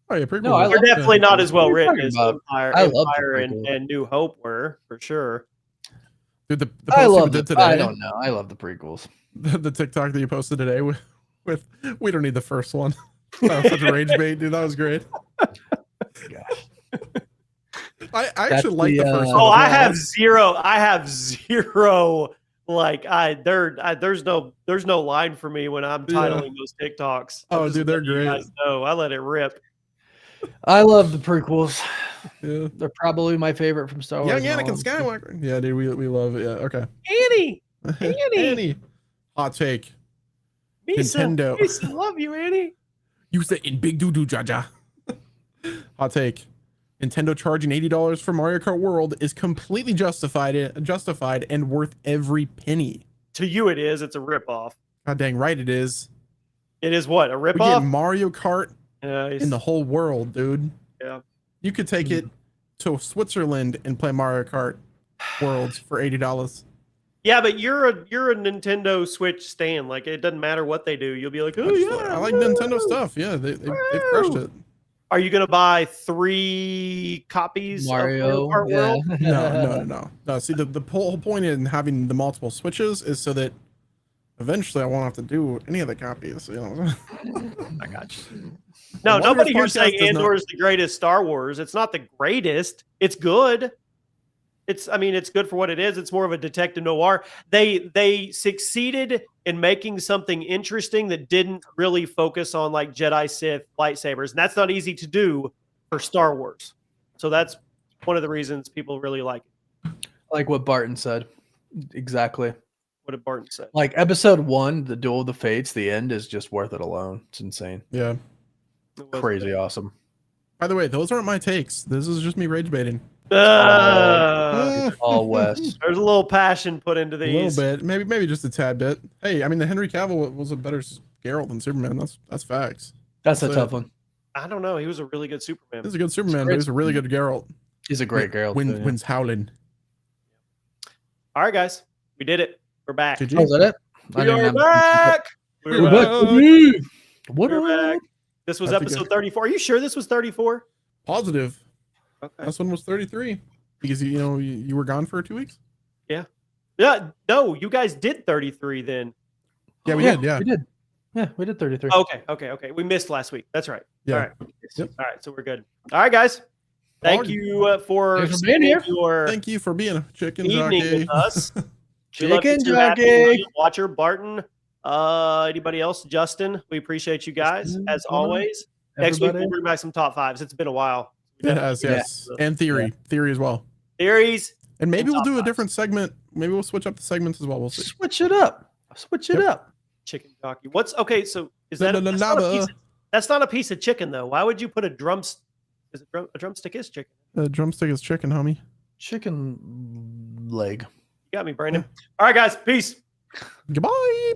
Oh, yeah, prequels. No, they're definitely not as well written as Empire and New Hope were, for sure. Dude, the post you did today. I don't know. I love the prequels. The TikTok that you posted today with we don't need the first one. That was such a rage bait, dude. That was great. Gosh. I actually like the first one. Oh, I have zero. There's no line for me when I'm titling those TikToks. Oh, dude, they're great. I let it rip. I love the prequels. Yeah. They're probably my favorite from Star Wars. Young Anakin Skywalker. Yeah, dude, we love it. Yeah, okay. Annie. Hot take. Misa, Nintendo. Misa, love you, Annie. You said in big doo-doo, Jaja. Hot take. Nintendo charging $80 for Mario Kart World is completely justified and worth every penny. To you, it is. It's a ripoff. God dang right it is. It is what? A ripoff? We get Mario Kart in the whole world, dude. Yeah. You could take it to Switzerland and play Mario Kart Worlds for $80. Yeah, but you're a Nintendo Switch stan. It doesn't matter what they do. You'll be like, oh yeah, I like Nintendo stuff. Yeah, they've crushed it. Are you gonna buy 3 copies Mario of Kart World? No. See, the whole point in having the multiple Switches is so that eventually I won't have to do any of the copies. I got you. No, nobody here saying Andor is the greatest Star Wars. It's not the greatest. It's good. It's good for what it is. It's more of a detective noir. They succeeded in making something interesting that didn't really focus on Jedi Sith lightsabers. And that's not easy to do for Star Wars. So that's one of the reasons people really like it. Like what Barton said. Exactly. What did Barton say? Episode 1, the Duel of the Fates, the end is just worth it alone. It's insane. Yeah. Crazy awesome. By the way, those aren't my takes. This is just me rage baiting. All West. There's a little passion put into these. A little bit, maybe just a tad bit. Hey, the Henry Cavill was a better Geralt than Superman. That's facts. That's a tough one. I don't know. He was a really good Superman. He's a good Superman, but he's a really good Geralt. He's a great Geralt. Wind's howling. All right, guys, we did it. We're back. Oh, is that it? We are back. We're back. What? This was episode 34. Are you sure this was 34? Positive. Okay. This one was 33 because you were gone for 2 weeks. Yeah. No, you guys did 33 then. Yeah, we did. Yeah, we did. Yeah, we did 33. Okay. We missed last week. That's right. Yeah. All right. Yep. All right. So we're good. All right, guys. Thank you for being here. Thank you for being a chicken evening jockey with us. Chicken jockey. Watcher Barton. Anybody else? Justin. We appreciate you guys as always. Next week we'll bring back some top fives. It's been a while. It has, yes. And theory as well. Theories. And maybe we'll do a different segment. Maybe we'll switch up the segments as well. We'll see. Switch it up. Chicken jockey. What's okay? So is that that's not a piece of chicken though? Why would you put a drumstick? A drumstick is chicken. A drumstick is chicken, homie. Chicken leg. You got me, Brandon. All right, guys. Peace. Goodbye.